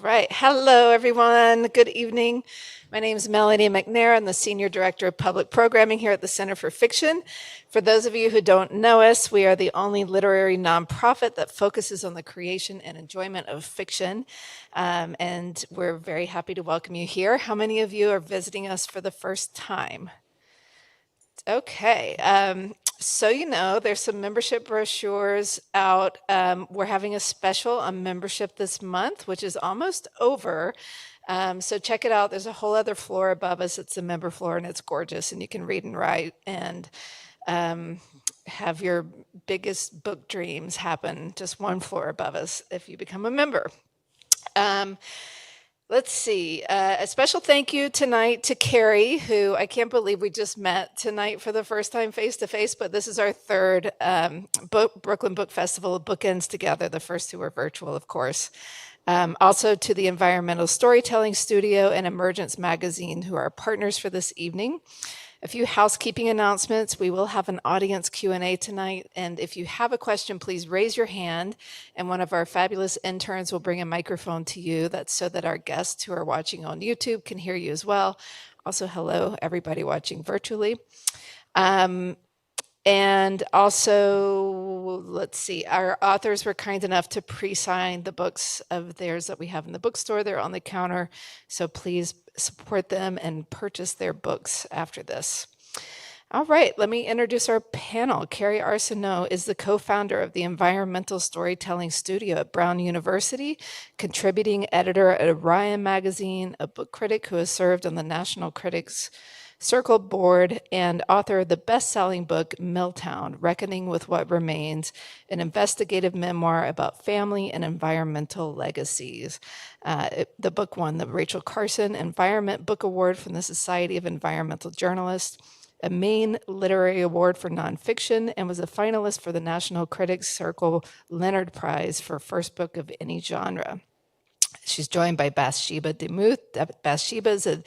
Right. Hello, everyone. Good evening. My name is Melanie McNair. I'm the Senior Director of Public Programming here at the Center for Fiction. For those of you who don't know us, we are the only literary nonprofit that focuses on the creation and enjoyment of fiction. And we're very happy to welcome you here. How many of you are visiting us for the first time? Okay. So there's some membership brochures out. We're having a special on membership this month, which is almost over. So check it out. There's a whole other floor above us. It's the member floor, and it's gorgeous, and you can read and write and have your biggest book dreams happen just one floor above us if you become a member. Let's see. A special thank you tonight to Carrie, who I can't believe we just met tonight for the first time face to face, but this is our third Brooklyn Book Festival bookends together. The first two were virtual, of course. Also to the Environmental Storytelling Studio and Emergence Magazine, who are partners for this evening. A few housekeeping announcements. We will have an audience Q&A tonight, and if you have a question, please raise your hand, and one of our fabulous interns will bring a microphone to you. That's so that our guests who are watching on YouTube can hear you as well. Also, hello, everybody watching virtually. And also, let's see, our authors were kind enough to pre-sign the books of theirs that we have in the bookstore. They're on the counter, so please support them and purchase their books after this. All right, let me introduce our panel. Carrie Arsenault is the co-founder of the Environmental Storytelling Studio at Brown University, contributing editor at Orion Magazine, a book critic who has served on the National Critics Circle Board, and author of the best-selling book Milltown: Reckoning with What Remains, an investigative memoir about family and environmental legacies. The book won the Rachel Carson Environment Book Award from the Society of Environmental Journalists, a Maine Literary Award for Nonfiction, and was a finalist for the National Critics Circle Leonard Prize for first book of any genre. She's joined by Bathsheba DeMuth. Bathsheba is an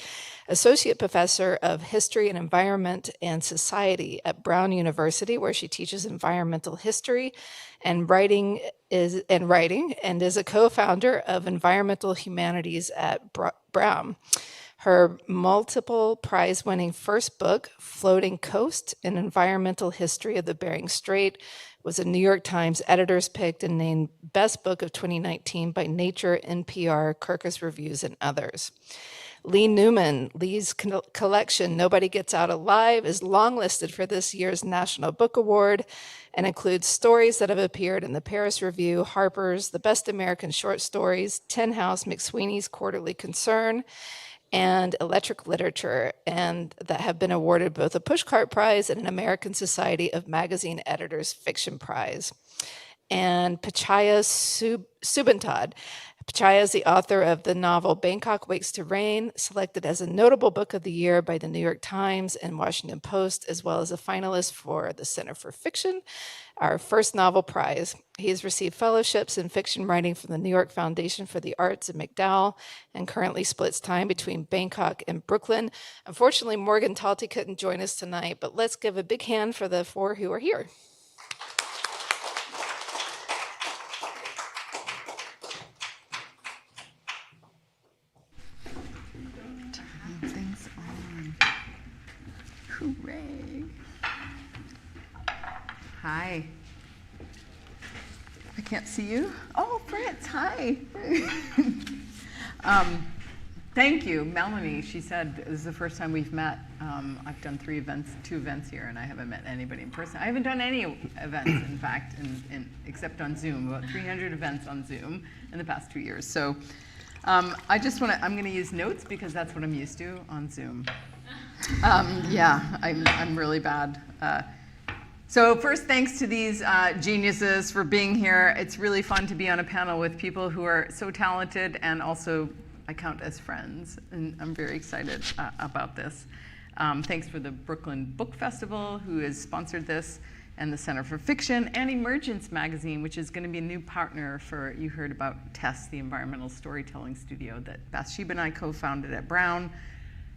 associate professor of history and environment and society at Brown University, where she teaches environmental history and writing, and is a co-founder of Environmental Humanities at Brown. Her multiple prize-winning first book, Floating Coast: An Environmental History of the Bering Strait, was a New York Times editor's pick and named Best Book of 2019 by Nature, NPR, Kirkus Reviews, and others. Lee Newman. Lee's collection, Nobody Gets Out Alive, is longlisted for this year's National Book Award and includes stories that have appeared in the Paris Review, Harper's, The Best American Short Stories, Tin House, McSweeney's Quarterly Concern, and Electric Literature, and that have been awarded both a Pushcart Prize and an American Society of Magazine Editors Fiction Prize. And Pachaya Subantad. Pachaya is the author of the novel Bangkok Wakes to Rain, selected as a notable book of the year by the New York Times and Washington Post, as well as a finalist for the Center for Fiction, our first novel prize. He has received fellowships in fiction writing from the New York Foundation for the Arts at MacDowell and currently splits time between Bangkok and Brooklyn. Unfortunately, Morgan Talty couldn't join us tonight, but let's give a big hand for the four who are here. Things on. Hooray. Hi. I can't see you. Oh, Fritz, hi. Thank you, Melanie. She said this is the first time we've met. I've done two events here, and I haven't met anybody in person. I haven't done any events, in fact, except on Zoom, about 300 events on Zoom in the past 2 years. So I'm going to use notes because that's what I'm used to on Zoom. Yeah, I'm really bad. So first, thanks to these geniuses for being here. It's really fun to be on a panel with people who are so talented and also I count as friends, and I'm very excited about this. Thanks for the Brooklyn Book Festival, who has sponsored this, and the Center for Fiction, and Emergence Magazine, which is going to be a new partner for, you heard about TESS, the Environmental Storytelling Studio that Bathsheba and I co-founded at Brown.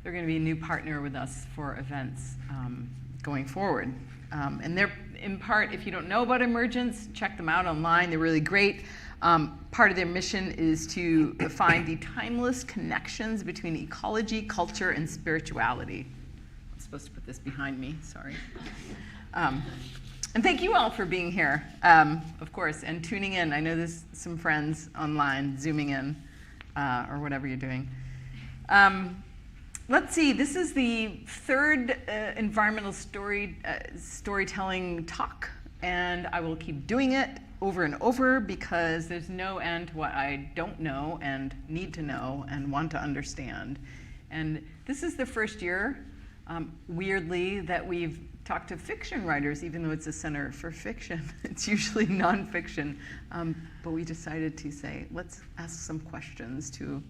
They're going to be a new partner with us for events going forward. And in part, if you don't know about Emergence, check them out online. They're really great. Part of their mission is to find the timeless connections between ecology, culture, and spirituality. I'm supposed to put this behind me, sorry. And thank you all for being here, of course, and tuning in. I know there's some friends online zooming in, or whatever you're doing. Let's see, this is the third environmental storytelling talk, and I will keep doing it over and over because there's no end to what I don't know and need to know and want to understand. And this is the first year, weirdly, that we've talked to fiction writers, even though it's a center for fiction. It's usually nonfiction. But we decided to say, let's ask some questions to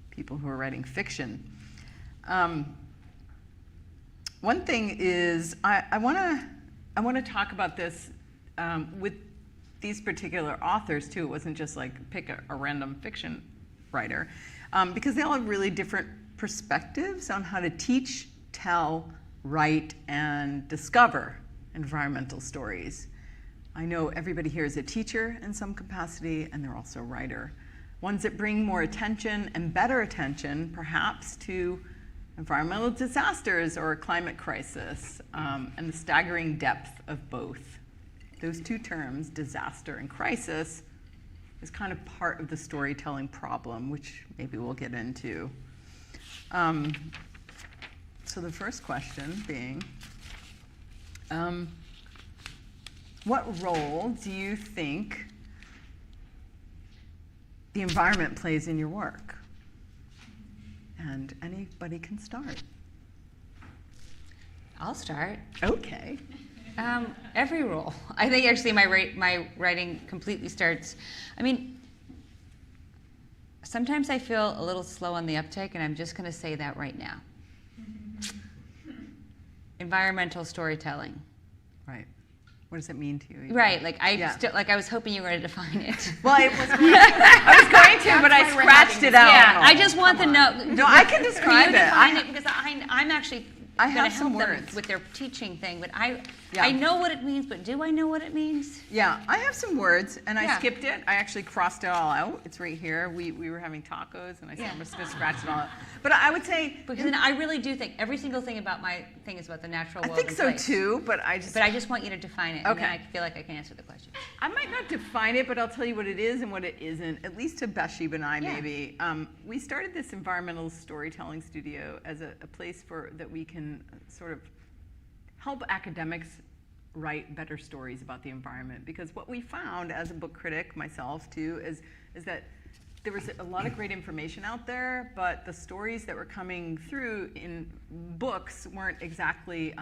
people who are writing fiction. One thing is, I want to talk about this with these particular authors too. It wasn't just like pick a random fiction writer, because they all have really different perspectives on how to teach, tell, write, and discover environmental stories. I know everybody here is a teacher in some capacity, and they're also a writer. Ones that bring more attention and better attention, perhaps, to environmental disasters or a climate crisis, and the staggering depth of both. Those two terms, disaster and crisis, is kind of part of the storytelling problem, which maybe we'll get into. So the first question being, what role do you think the environment plays in your work? And anybody can start. I'll start. Okay. Every role. I think actually my writing completely starts. I mean, sometimes I feel a little slow on the uptake, and I'm just going to say that right now. Environmental storytelling. Right. What does it mean to you? Eva? Right. Like I was hoping you were going to define it. Well, I was going to, but I scratched it out. Yeah. I just want to know. No, I can describe it. Define it because I'm actually going to help them with their teaching thing, but I know what it means, but do I know what it means? Yeah, I have some words, and I skipped it. I actually crossed it all out. It's right here. We were having tacos, and I said I'm just going to scratch it all out. But I would say... Because then I really do think every single thing about my thing is about the natural world. I think so, too, but I just want you to define it, and then I feel like I can answer the question. I might not define it, but I'll tell you what it is and what it isn't, at least to Bathsheba and I, maybe. We started this environmental storytelling studio as a place that we can sort of help academics write better stories about the environment. Because what we found as a book critic, myself too, is that there was a lot of great information out there, but the stories that were coming through in books weren't exactly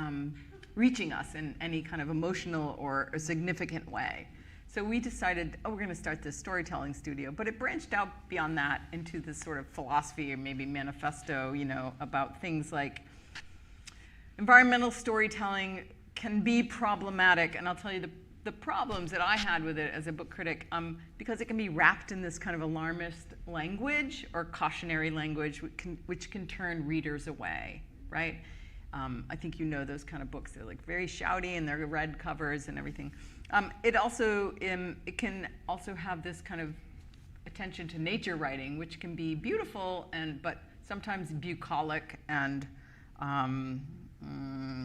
reaching us in any kind of emotional or a significant way. So we decided, we're going to start this storytelling studio. But it branched out beyond that into this sort of philosophy or maybe manifesto, about things like environmental storytelling can be problematic. And I'll tell you the problems that I had with it as a book critic, because it can be wrapped in this kind of alarmist language or cautionary language, which can turn readers away, right? I think you know those kind of books. They're like very shouty and they're red covers and everything. It can also have this kind of attention to nature writing, which can be beautiful but sometimes bucolic and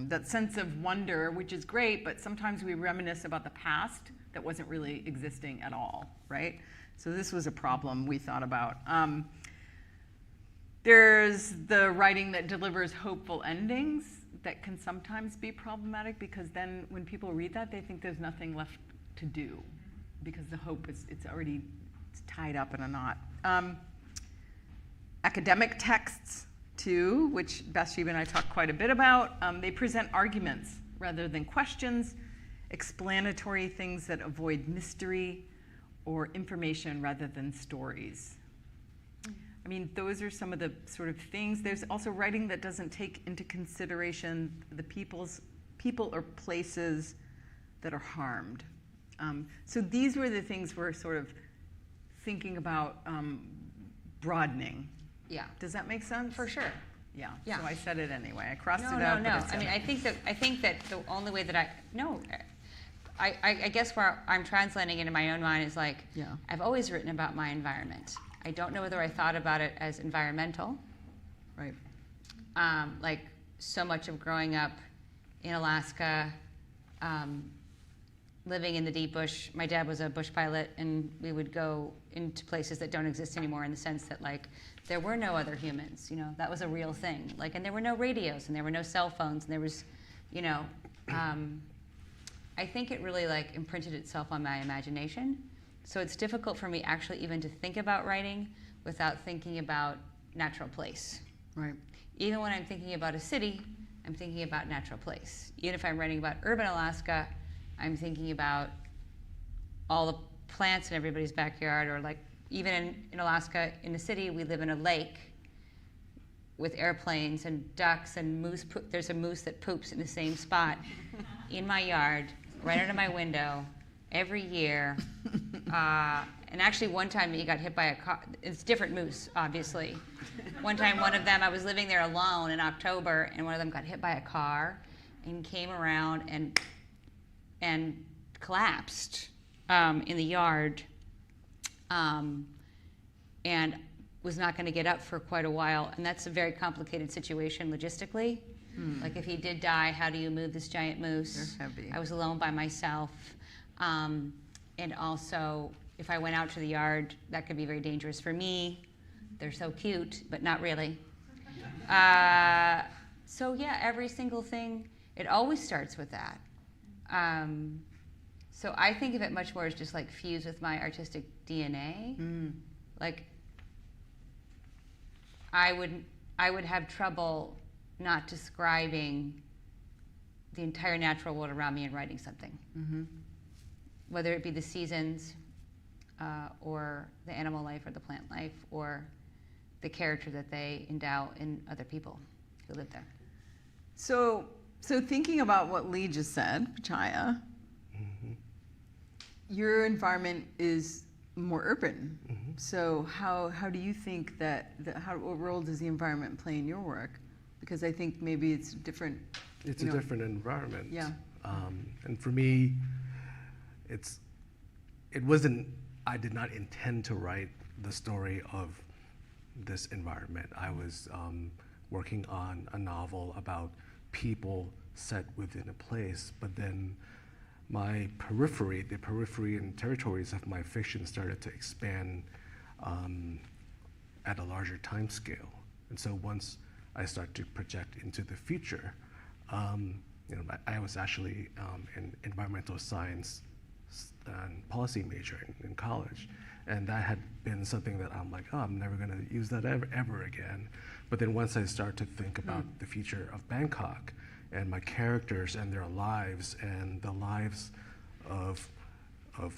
that sense of wonder, which is great, but sometimes we reminisce about the past that wasn't really existing at all, right? So this was a problem we thought about. There's the writing that delivers hopeful endings that can sometimes be problematic, because then when people read that, they think there's nothing left to do because the hope it's already tied up in a knot. Academic texts, too, which Bathsheba and I talked quite a bit about. They present arguments rather than questions, explanatory things that avoid mystery, or information rather than stories. I mean, those are some of the sort of things. There's also writing that doesn't take into consideration the people or places that are harmed. So these were the things we're sort of thinking about broadening. Yeah. Does that make sense? For sure. Yeah. Yeah. So I said it anyway. I crossed it out. No. But I mean, I think that the only way that I guess where I'm translating it in my own mind is like, I've always written about my environment. I don't know whether I thought about it as environmental. Right. Like so much of growing up in Alaska, living in the deep bush. My dad was a bush pilot, and we would go into places that don't exist anymore, in the sense that like there were no other humans. You know, that was a real thing. Like, and there were no radios, and there were no cell phones, and there was, you know, I think it really like imprinted itself on my imagination. So it's difficult for me actually even to think about writing without thinking about natural place. Right. Even when I'm thinking about a city, I'm thinking about natural place. Even if I'm writing about urban Alaska, I'm thinking about all the plants in everybody's backyard, or like even in Alaska, in the city, we live in a lake with airplanes and ducks and moose. There's a moose that poops in the same spot in my yard, right under my window, every year. And actually one time he got hit by a car. It's different moose, obviously. One time one of them, I was living there alone in October, and one of them got hit by a car and came around and collapsed in the yard, and was not going to get up for quite a while. And that's a very complicated situation logistically. Like if he did die, how do you move this giant moose? They're heavy. I was alone by myself. And also, if I went out to the yard, that could be very dangerous for me. They're so cute, but not really. So yeah, every single thing, it always starts with that. So I think of it much more as just like fused with my artistic DNA. Like I would have trouble not describing the entire natural world around me and writing something. Whether it be the seasons, or the animal life or the plant life, or the character that they endow in other people who live there. So thinking about what Lee just said, Pichaya, your environment is more urban. So how do you think that, what role does the environment play in your work? Because I think maybe it's different. It's a different environment. Yeah. And for me, I did not intend to write the story of this environment. I was working on a novel about people set within a place, but then the periphery and territories of my fiction started to expand at a larger time scale. And so once I started to project into the future, I was actually an environmental science and policy major in college, and that had been something that I'm like, I'm never going to use that ever again. But then once I start to think about the future of Bangkok and my characters and their lives and the lives of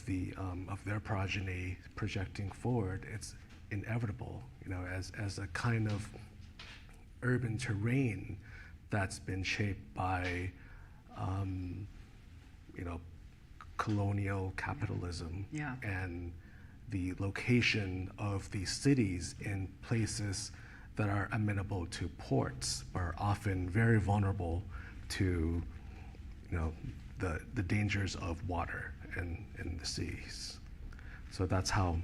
their progeny projecting forward, it's inevitable, as a kind of urban terrain that's been shaped by colonial capitalism and the location of these cities in places that are amenable to ports, but are often very vulnerable to the dangers of water and the seas. So that's how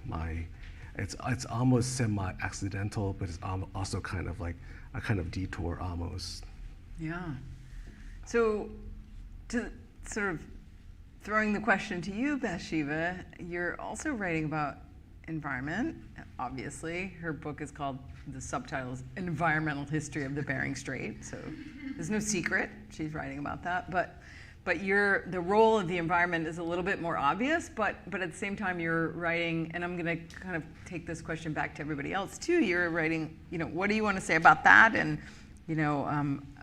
it's almost semi-accidental, but it's also kind of like a kind of detour almost. Yeah. So to sort of throwing the question to you, Bathsheba, you're also writing about environment, obviously. Her book is called, the subtitle is Environmental History of the Bering Strait, so there's no secret she's writing about that. But the role of the environment is a little bit more obvious, but at the same time you're writing, and I'm gonna kind of take this question back to everybody else too, you're writing, what do you want to say about that, and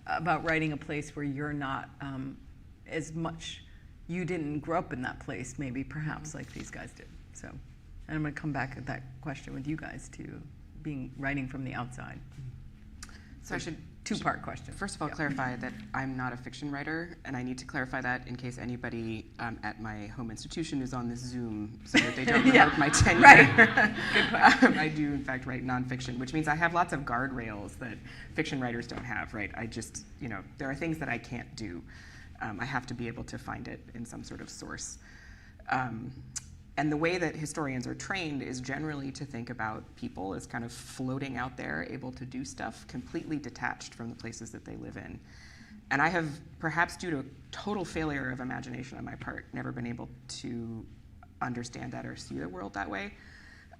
about writing a place where you're not as much, you didn't grow up in that place, maybe perhaps like these guys did. So, and I'm going to come back at that question with you guys too, writing from the outside. So I should two-part question. First of all, clarify that I'm not a fiction writer, and I need to clarify that in case anybody at my home institution is on this Zoom, so that they don't revoke my tenure. Right. Good point. I do, in fact, write nonfiction, which means I have lots of guardrails that fiction writers don't have. Right? I just, there are things that I can't do. I have to be able to find it in some sort of source. And the way that historians are trained is generally to think about people as kind of floating out there, able to do stuff, completely detached from the places that they live in. And I have, perhaps due to a total failure of imagination on my part, never been able to understand that or see the world that way.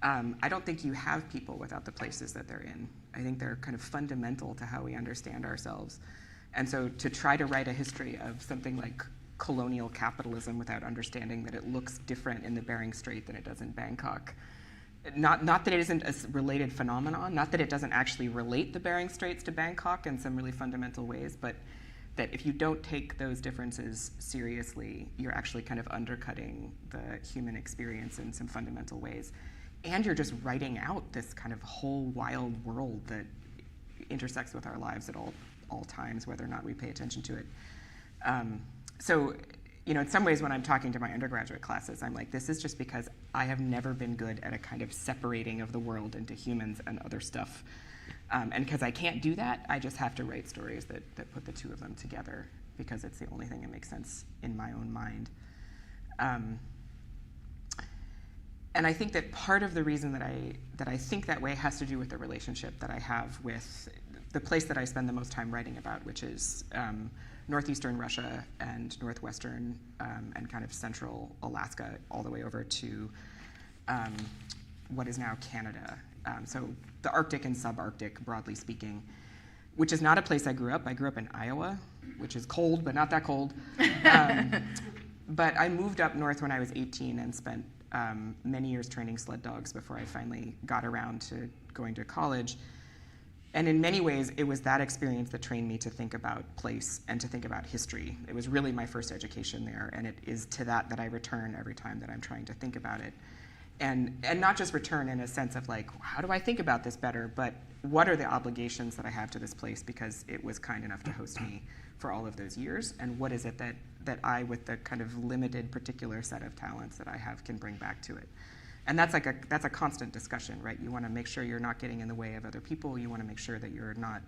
I don't think you have people without the places that they're in. I think they're kind of fundamental to how we understand ourselves. And so to try to write a history of something like colonial capitalism without understanding that it looks different in the Bering Strait than it does in Bangkok. Not that it isn't a related phenomenon, not that it doesn't actually relate the Bering Straits to Bangkok in some really fundamental ways, but that if you don't take those differences seriously, you're actually kind of undercutting the human experience in some fundamental ways. And you're just writing out this kind of whole wild world that intersects with our lives at all times, whether or not we pay attention to it. So, in some ways when I'm talking to my undergraduate classes, I'm like, this is just because I have never been good at a kind of separating of the world into humans and other stuff. And because I can't do that, I just have to write stories that put the two of them together, because it's the only thing that makes sense in my own mind. And I think that part of the reason that I think that way has to do with the relationship that I have with the place that I spend the most time writing about, which is northeastern Russia and northwestern and kind of central Alaska, all the way over to what is now Canada. So the Arctic and subarctic, broadly speaking, which is not a place I grew up. I grew up in Iowa, which is cold, but not that cold. But I moved up north when I was 18 and spent many years training sled dogs before I finally got around to going to college. And in many ways, it was that experience that trained me to think about place and to think about history. It was really my first education there, and it is to that I return every time that I'm trying to think about it. And not just return in a sense of like, how do I think about this better, but what are the obligations that I have to this place because it was kind enough to host me for all of those years, and what is it that I, with the kind of limited particular set of talents that I have, can bring back to it. And that's a constant discussion, right? You want to make sure you're not getting in the way of other people. You want to make sure that you're not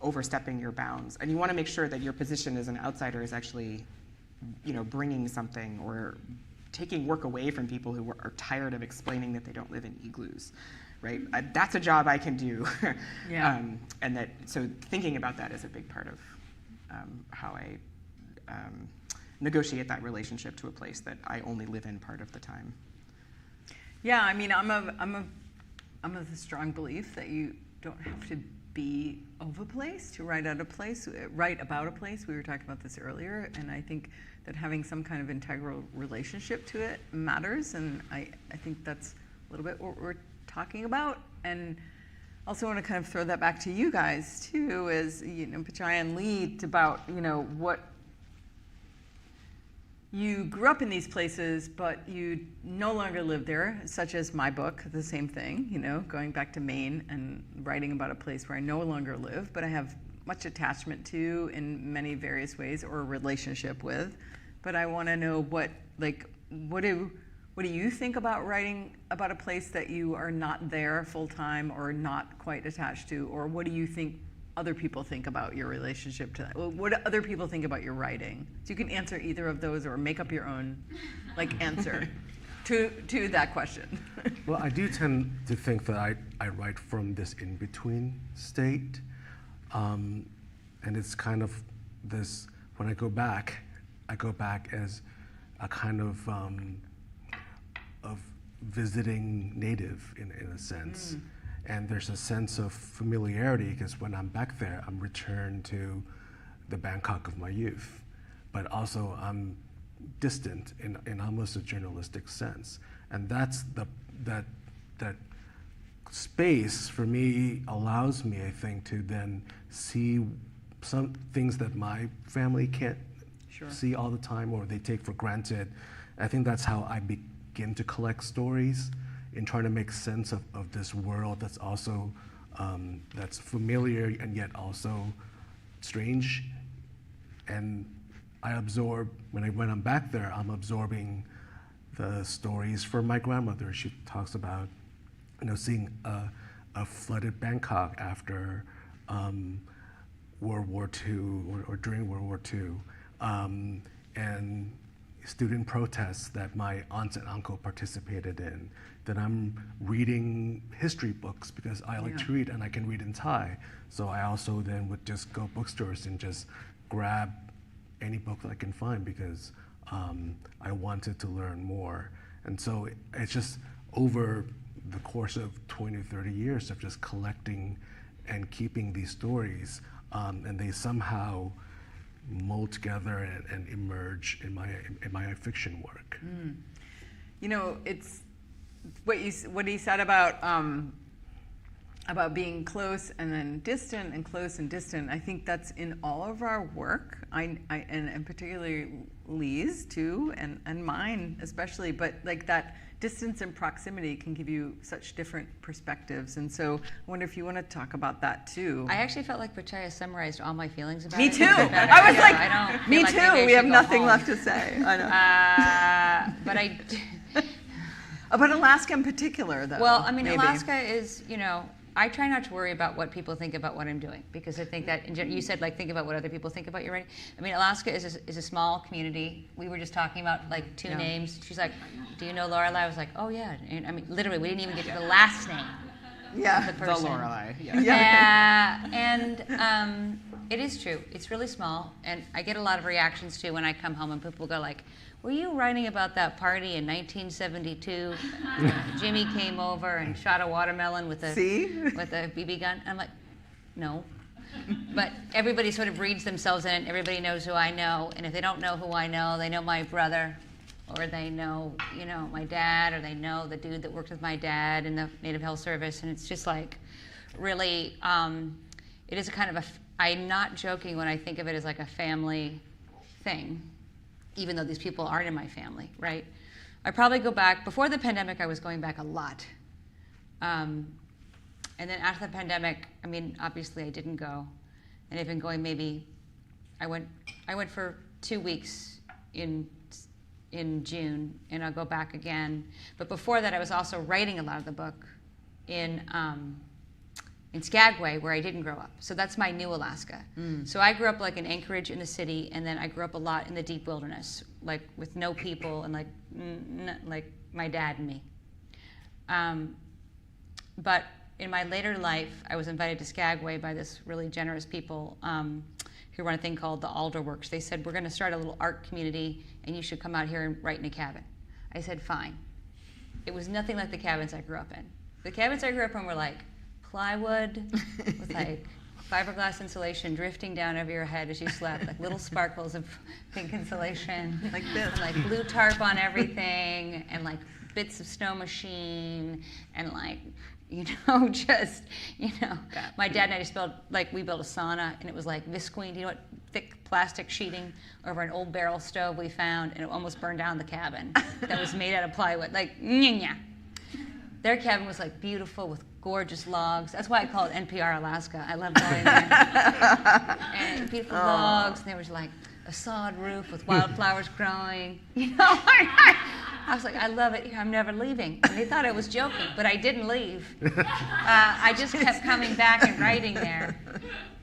overstepping your bounds, and you want to make sure that your position as an outsider is actually, bringing something or taking work away from people who are tired of explaining that they don't live in igloos, right? That's a job I can do. Yeah. So thinking about that is a big part of how I negotiate that relationship to a place that I only live in part of the time. Yeah, I mean, I'm of the strong belief that you don't have to be of a place to write about a place. We were talking about this earlier, and I think that having some kind of integral relationship to it matters, and I think that's a little bit what we're talking about. And also want to kind of throw that back to you guys too, as Pachaya and Lee, about what you grew up in these places, but you no longer live there, such as my book, the same thing, going back to Maine and writing about a place where I no longer live, but I have much attachment to in many various ways, or a relationship with. But I want to know what do you think about writing about a place that you are not there full time or not quite attached to, or what do you think other people think about your relationship to that? What do other people think about your writing? So you can answer either of those or make up your own answer to that question. Well, I do tend to think that I write from this in-between state. And it's kind of this, when I go back as a kind of visiting native in a sense. And there's a sense of familiarity because when I'm back there, I'm returned to the Bangkok of my youth. But also I'm distant in almost a journalistic sense. And that's that space for me allows me, I think, to then see some things that my family can't see all the time or they take for granted. I think that's how I begin to collect stories in trying to make sense of this world that's also that's familiar and yet also strange. And I absorb, when I'm back there, I'm absorbing the stories from my grandmother. She talks about, seeing a flooded Bangkok after World War II or during World War II. and student protests that my aunt and uncle participated in. Then I'm reading history books because I like to read and I can read in Thai. So I also then would just go bookstores and just grab any book that I can find because I wanted to learn more. And so it's just over the course of 20 or 30 years of just collecting and keeping these stories, and they somehow mold together and emerge in my fiction work. You know, it's what he said about being close and then distant and close and distant. I think that's in all of our work. And particularly Lee's too, and mine especially. But like that distance and proximity can give you such different perspectives. And so I wonder if you want to talk about that too. I actually felt like Pachaya summarized all my feelings about Me it. too. I was like, I don't me feel like maybe too. We have should go nothing home. left to say. I know. But I, But Alaska in particular, though. well, I mean, maybe. Alaska is, you know, I try not to worry about what people think about what I'm doing because I think that you said like think about what other people think about your writing. I mean, Alaska is a small community. We were just talking about like two names. She's like, "Do you know Lorelai?" I was like, "Oh yeah." And, I mean, literally, we didn't even get to the last name. Yeah. The The person. Lorelei. Yeah. And it is true. It's really small, and I get a lot of reactions too when I come home and people go like, "Were you writing about that party in 1972? Jimmy came over and shot a watermelon with a BB gun." I'm like, "No." But everybody sort of reads themselves in it. Everybody knows who I know, and if they don't know who I know, they know my brother, or they know, you know, my dad, or they know the dude that worked with my dad in the Native Health Service, and it's just like, really, it is a kind of I'm not joking when I think of it as like a family thing, even though these people aren't in my family, right? I probably go back, before the pandemic, I was going back a lot. And then after the pandemic, I mean, obviously I didn't go. And I've been going maybe, I went for 2 weeks in June, and I'll go back again. But before that, I was also writing a lot of the book in Skagway, where I didn't grow up. So that's my new Alaska. So I grew up like in Anchorage in the city, and then I grew up a lot in the deep wilderness, like with no people, and like my dad and me. But in my later life, I was invited to Skagway by this really generous people who run a thing called the Alderworks. They said, "We're going to start a little art community, and you should come out here and write in a cabin." I said, "Fine." It was nothing like the cabins I grew up in. The cabins I grew up in were like plywood with like fiberglass insulation drifting down over your head as you slept, like little sparkles of pink insulation, Like this. and like blue tarp on everything, and like bits of snow machine, and like, you know, just, you know, my dad and I just we built a sauna, and it was like visqueen, you know what, thick plastic sheeting over an old barrel stove we found, and it almost burned down the cabin that was made out of plywood, like, nya. Their cabin was like beautiful with gorgeous logs. That's why I call it NPR Alaska. I love going there. And beautiful logs, and there was like a sod roof with wildflowers growing. You know, I was like, I love it here. I'm never leaving. And they thought I was joking, but I didn't leave. I just kept coming back and writing there.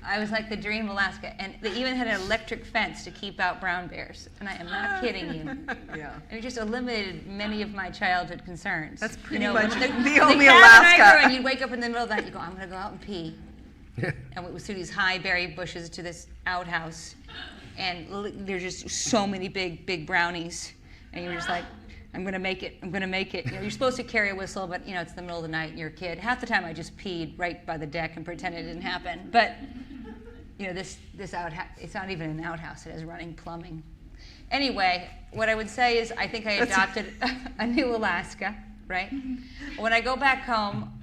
I was like the dream of Alaska. And they even had an electric fence to keep out brown bears. And I am not kidding you. Yeah. And it just eliminated many of my childhood concerns. That's pretty you know, much when the the only cabin I Alaska. grew in, you'd wake up in the middle of the night, you go, I'm going to go out and pee. And it was through these high berry bushes to this outhouse. And there's just so many big brownies. And you're just like, I'm going to make it. I'm going to make it. You know, you're supposed to carry a whistle, but, you know, it's the middle of the night and you're a kid. Half the time I just peed right by the deck and pretended it didn't happen. But, you know, this outhouse, it's not even an outhouse. It has running plumbing. Anyway, what I would say is I think I adopted a new Alaska, right? When I go back home,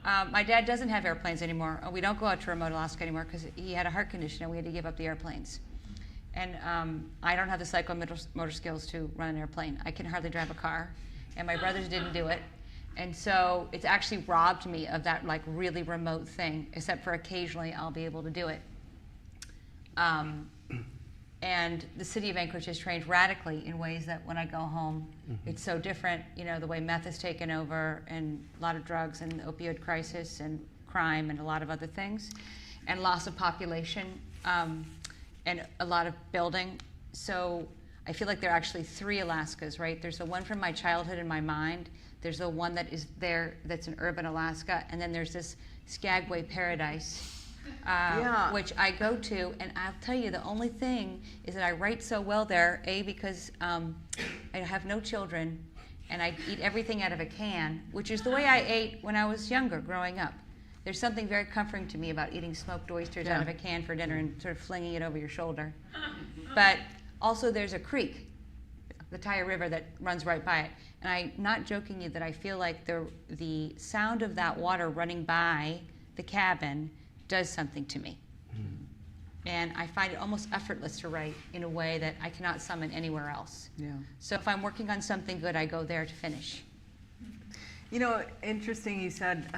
my dad doesn't have airplanes anymore. We don't go out to remote Alaska anymore because he had a heart condition and we had to give up the airplanes. And I don't have the psychomotor skills to run an airplane. I can hardly drive a car, and my brothers didn't do it. And so it's actually robbed me of that like really remote thing, except for occasionally I'll be able to do it. And the city of Anchorage has changed radically in ways that when I go home, it's so different. You know, the way meth has taken over, and a lot of drugs, and the opioid crisis, and crime, and a lot of other things, and loss of population, and a lot of building. so I feel like there are actually 3 Alaskas, right? There's the one from my childhood in my mind. There's the one that is there that's in urban Alaska, and then there's this Skagway Paradise, which I go to, and I'll tell you, the only thing is that I write so well there, because I have no children, and I eat everything out of a can, which is the way I ate when I was younger, growing up. There's something very comforting to me about eating smoked oysters out of a can for dinner and sort of flinging it over your shoulder. But also there's a creek, the Taya River, that runs right by it. And I'm not joking you that I feel like the sound of that water running by the cabin does something to me. And I find it almost effortless to write in a way that I cannot summon anywhere else. Yeah. So if I'm working on something good, I go there to finish. You know, interesting you said,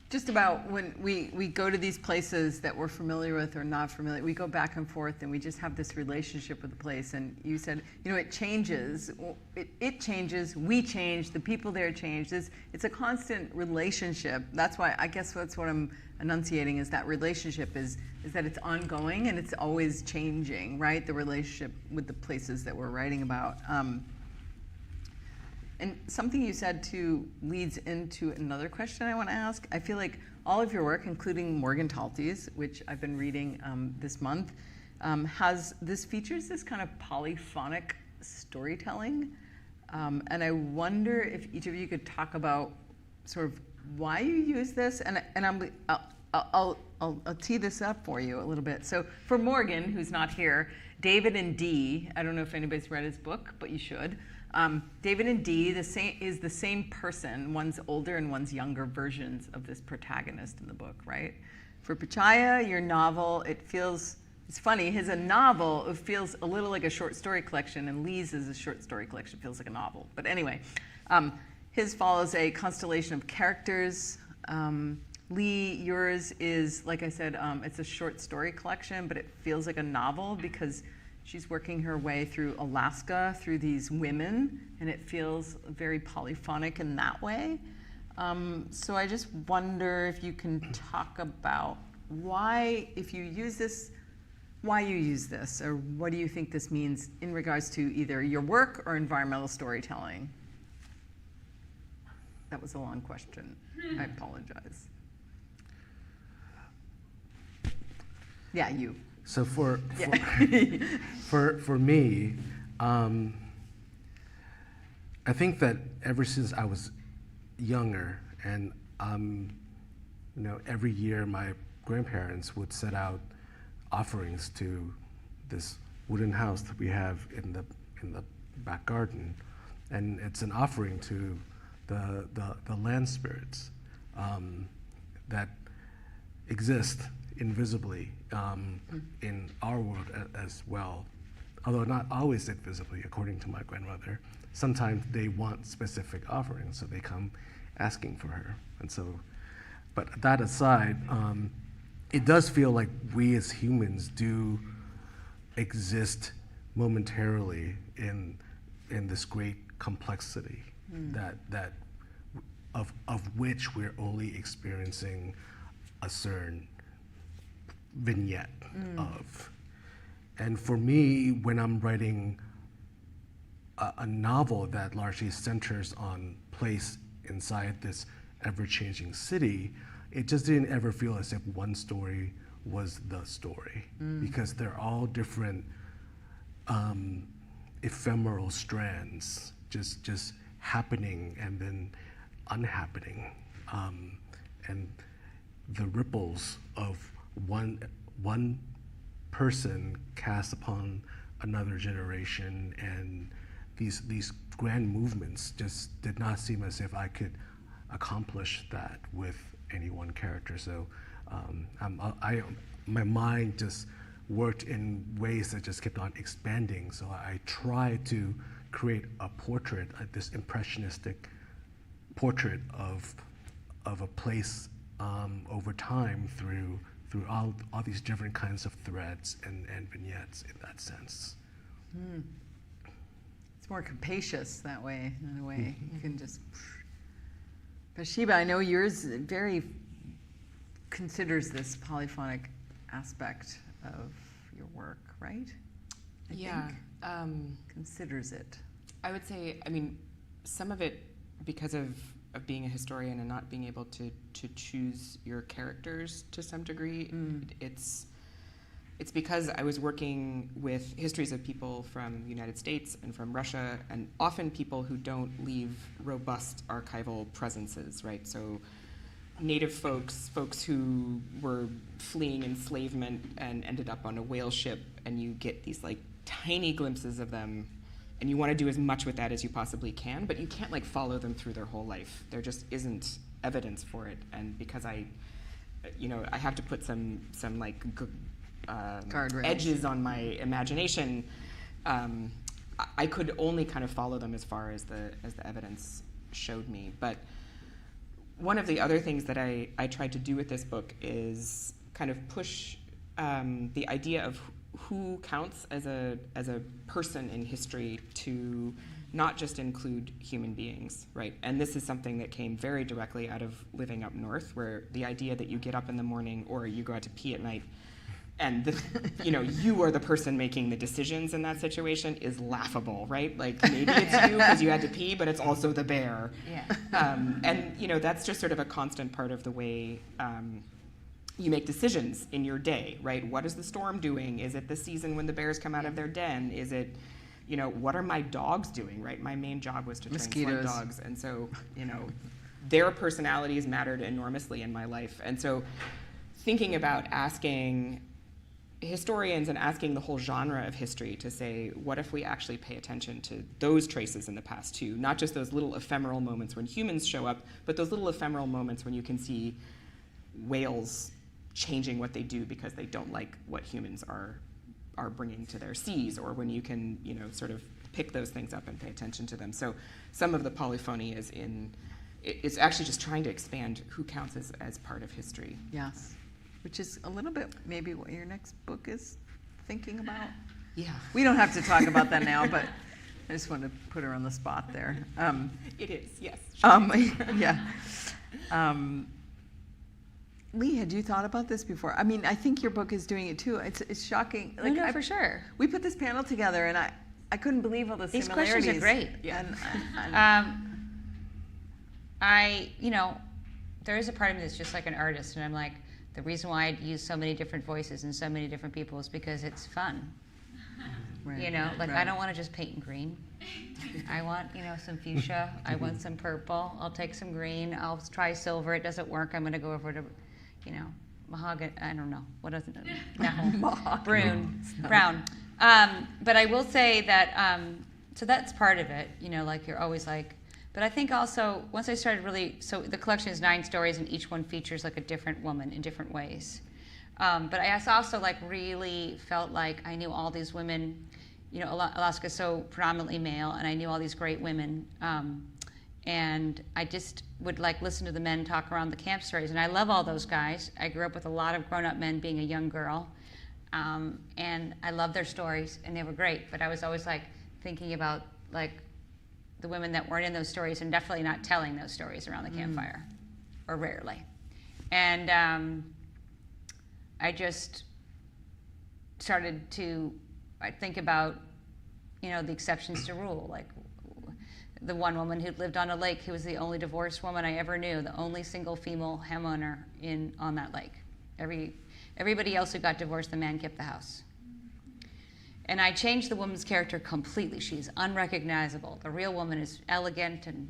just about when we go to these places that we're familiar with or not familiar, we go back and forth and we just have this relationship with the place. And you said, you know, it changes, it changes, we change, the people there change. It's a constant relationship. That's why, I guess that's what I'm enunciating, is that relationship is that it's ongoing and it's always changing, right? The relationship with the places that we're writing about. And something you said too leads into another question I want to ask. I feel like all of your work, including Morgan Talty's, which I've been reading this month, features this kind of polyphonic storytelling. And I wonder if each of you could talk about sort of why you use this. And I'll tee this up for you a little bit. So for Morgan, who's not here, David and Dee, I don't know if anybody's read his book, but you should. David and Dee is the same person. One's older and one's younger versions of this protagonist in the book, right? For Pichaya, your novel, it's funny, a novel, it feels a little like a short story collection, and Lee's is a short story collection, feels like a novel. But anyway, his follows a constellation of characters. Lee, yours is, like I said, it's a short story collection, but it feels like a novel because she's working her way through Alaska, through these women, and it feels very polyphonic in that way. So I just wonder if you can talk about why, if you use this, why you use this, or what do you think this means in regards to either your work or environmental storytelling? That was a long question. I apologize. Yeah, you. So for me, I think that ever since I was younger, and you know, every year my grandparents would set out offerings to this wooden house that we have in the back garden, and it's an offering to the land spirits that exist invisibly in our world as well, although not always invisibly, according to my grandmother. Sometimes they want specific offerings, so they come asking for her. And so, but that aside, it does feel like we as humans do exist momentarily in this great complexity that of which we're only experiencing a certain vignette of. And for me, when I'm writing a novel that largely centers on place inside this ever-changing city, it just didn't ever feel as if one story was the story, because they're all different ephemeral strands just happening and then unhappening, and the ripples of one person cast upon another generation, and these grand movements just did not seem as if I could accomplish that with any one character. So my mind just worked in ways that just kept on expanding. So I tried to create a portrait, this impressionistic portrait of a place over time through all these different kinds of threads and vignettes in that sense. It's more capacious that way, in a way. You can just... Bathsheba, I know yours very considers this polyphonic aspect of your work. right? I Yeah. think. Considers it. I would say, I mean, some of it because of being a historian and not being able to choose your characters to some degree. It's because I was working with histories of people from the United States and from Russia, and often people who don't leave robust archival presences, right? So native folks who were fleeing enslavement and ended up on a whale ship, and you get these like tiny glimpses of them, and you want to do as much with that as you possibly can, but you can't like follow them through their whole life. There just isn't evidence for it, and because I have to put some like Guardrails. edges on my imagination. I could only kind of follow them as far as the evidence showed me. But one of the other things that I tried to do with this book is kind of push the idea of who counts as a person in history to not just include human beings, right? And this is something that came very directly out of living up north, where the idea that you get up in the morning or you go out to pee at night and you are the person making the decisions in that situation is laughable, right? Like maybe it's you because you had to pee, but it's also the bear. Yeah. And that's just sort of a constant part of the way you make decisions in your day, right? What is the storm doing? Is it the season when the bears come out of their den? Is it, what are my dogs doing, right? My main job was to train sled dogs. And so, their personalities mattered enormously in my life. And so thinking about asking historians and asking the whole genre of history to say, what if we actually pay attention to those traces in the past too? Not just those little ephemeral moments when humans show up, but those little ephemeral moments when you can see whales changing what they do because they don't like what humans are bringing to their seas, or when you can, sort of pick those things up and pay attention to them. So some of the polyphony it's actually just trying to expand who counts as part of history. Yes. Which is a little bit maybe what your next book is thinking about. Yeah. We don't have to talk about that now, but I just wanted to put her on the spot there. It is, yes. Yeah. Lee, had you thought about this before? I mean, I think your book is doing it too. It's shocking. Like, no, for sure. We put this panel together, and I couldn't believe all the These similarities. questions are great. Yeah. There is a part of me that's just like an artist, and I'm like, the reason why I use so many different voices and so many different people is because it's fun. Right. I don't want to just paint in green. I want, some fuchsia. I want some purple. I'll take some green. I'll try silver. It doesn't work. I'm going to go over to, mahogany. I don't know. What is it? No. Brown. But I will say that, so that's part of it, you're always like, but I think also once I started so the collection is 9 stories and each one features like a different woman in different ways. But I also really felt like I knew all these women, Alaska's so predominantly male, and I knew all these great women. And I just would listen to the men talk around the camp stories. And I love all those guys. I grew up with a lot of grown-up men being a young girl. And I love their stories, and they were great. But I was always thinking about the women that weren't in those stories, and definitely not telling those stories around the campfire, or rarely. And I just started to think about, the exceptions to rule, the one woman who lived on a lake who was the only divorced woman I ever knew, the only single female homeowner on that lake. Everybody else who got divorced, the man kept the house. And I changed the woman's character completely. She's unrecognizable. The real woman is elegant, and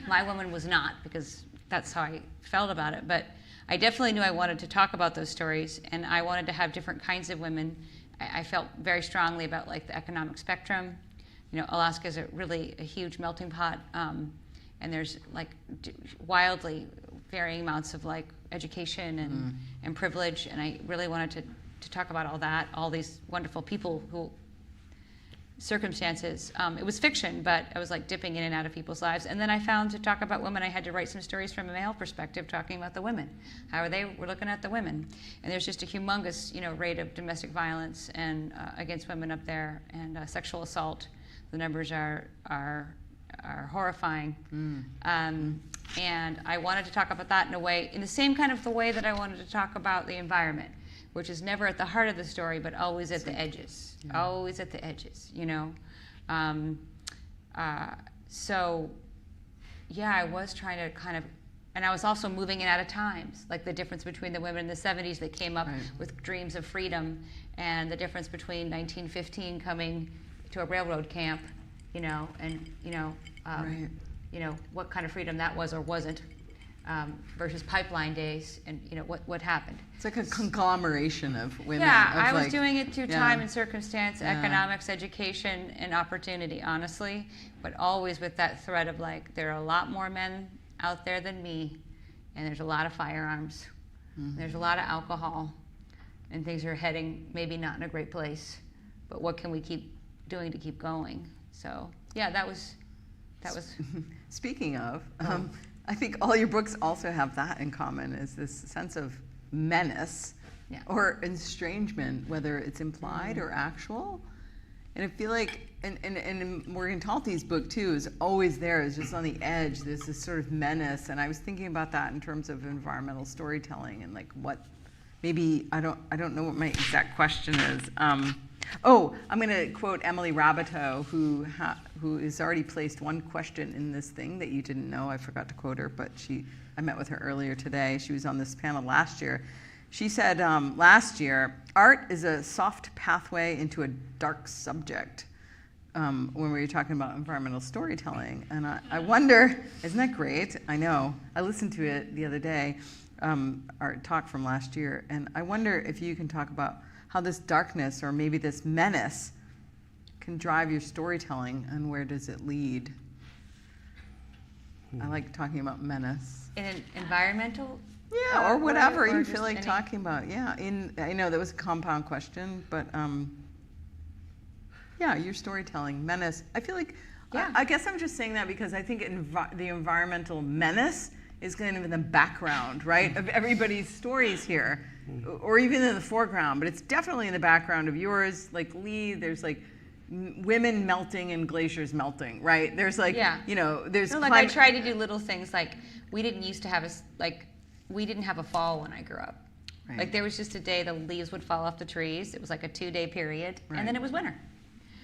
my woman was not, because that's how I felt about it. But I definitely knew I wanted to talk about those stories, and I wanted to have different kinds of women. I felt very strongly about the economic spectrum. Alaska is really a huge melting pot, and there's wildly varying amounts of education and privilege, and I really wanted to talk about all that, all these wonderful people circumstances. It was fiction, but I was dipping in and out of people's lives. And then I found to talk about women, I had to write some stories from a male perspective, talking about the women, how we're looking at the women. And there's just a humongous, rate of domestic violence and against women up there, and sexual assault. The numbers are horrifying. And I wanted to talk about that in the same kind of the way that I wanted to talk about the environment, which is never at the heart of the story, but always at the edges, always at the edges, you know? So, yeah, I was trying to kind of, and I was also moving in out of times, like the difference between the women in the 70s that came up with dreams of freedom and the difference between 1915 coming to a railroad camp, you know, and, you know, what kind of freedom that was or wasn't, versus pipeline days, and, you know, what happened. It's like a conglomeration of women. Yeah, of I was like- doing it through yeah. time and circumstance, economics, education, and opportunity, honestly, but always with that thread of like, there are a lot more men out there than me, and there's a lot of firearms, there's a lot of alcohol, and things are heading maybe not in a great place, but what can we keep doing to keep going? So yeah, that was Speaking of, I think all your books also have that in common, is this sense of menace or estrangement, whether it's implied or actual. And I feel like, and Morgan Talty's book too is always there, is just on the edge. There's this sort of menace, and I was thinking about that in terms of environmental storytelling and like what, maybe I don't know what my exact question is. I'm going to quote Emily Rabateau, who has already placed one question in this thing that you didn't know. I forgot to quote her, but I met with her earlier today. She was on this panel last year. She said last year, art is a soft pathway into a dark subject, when we were talking about environmental storytelling. And I wonder, isn't that great? I know. I listened to it the other day, our talk from last year, and I wonder if you can talk about how this darkness, or maybe this menace, can drive your storytelling, and where does it lead? I like talking about menace. in an environmental. Yeah, or whatever you just feel like any- talking about. Yeah, I know that was a compound question, but yeah, your storytelling, menace. I feel like, I guess I'm just saying that because I think the environmental menace is kind of in the background, right, of everybody's stories here, or even in the foreground, but it's definitely in the background of yours. Like Lee, there's like women melting and glaciers melting, right? There's like, you know, there's No, like I tried to do little things like we didn't used to have we didn't have a fall when I grew up. Right. Like there was just a day the leaves would fall off the trees. It was like a 2-day period, and then it was winter.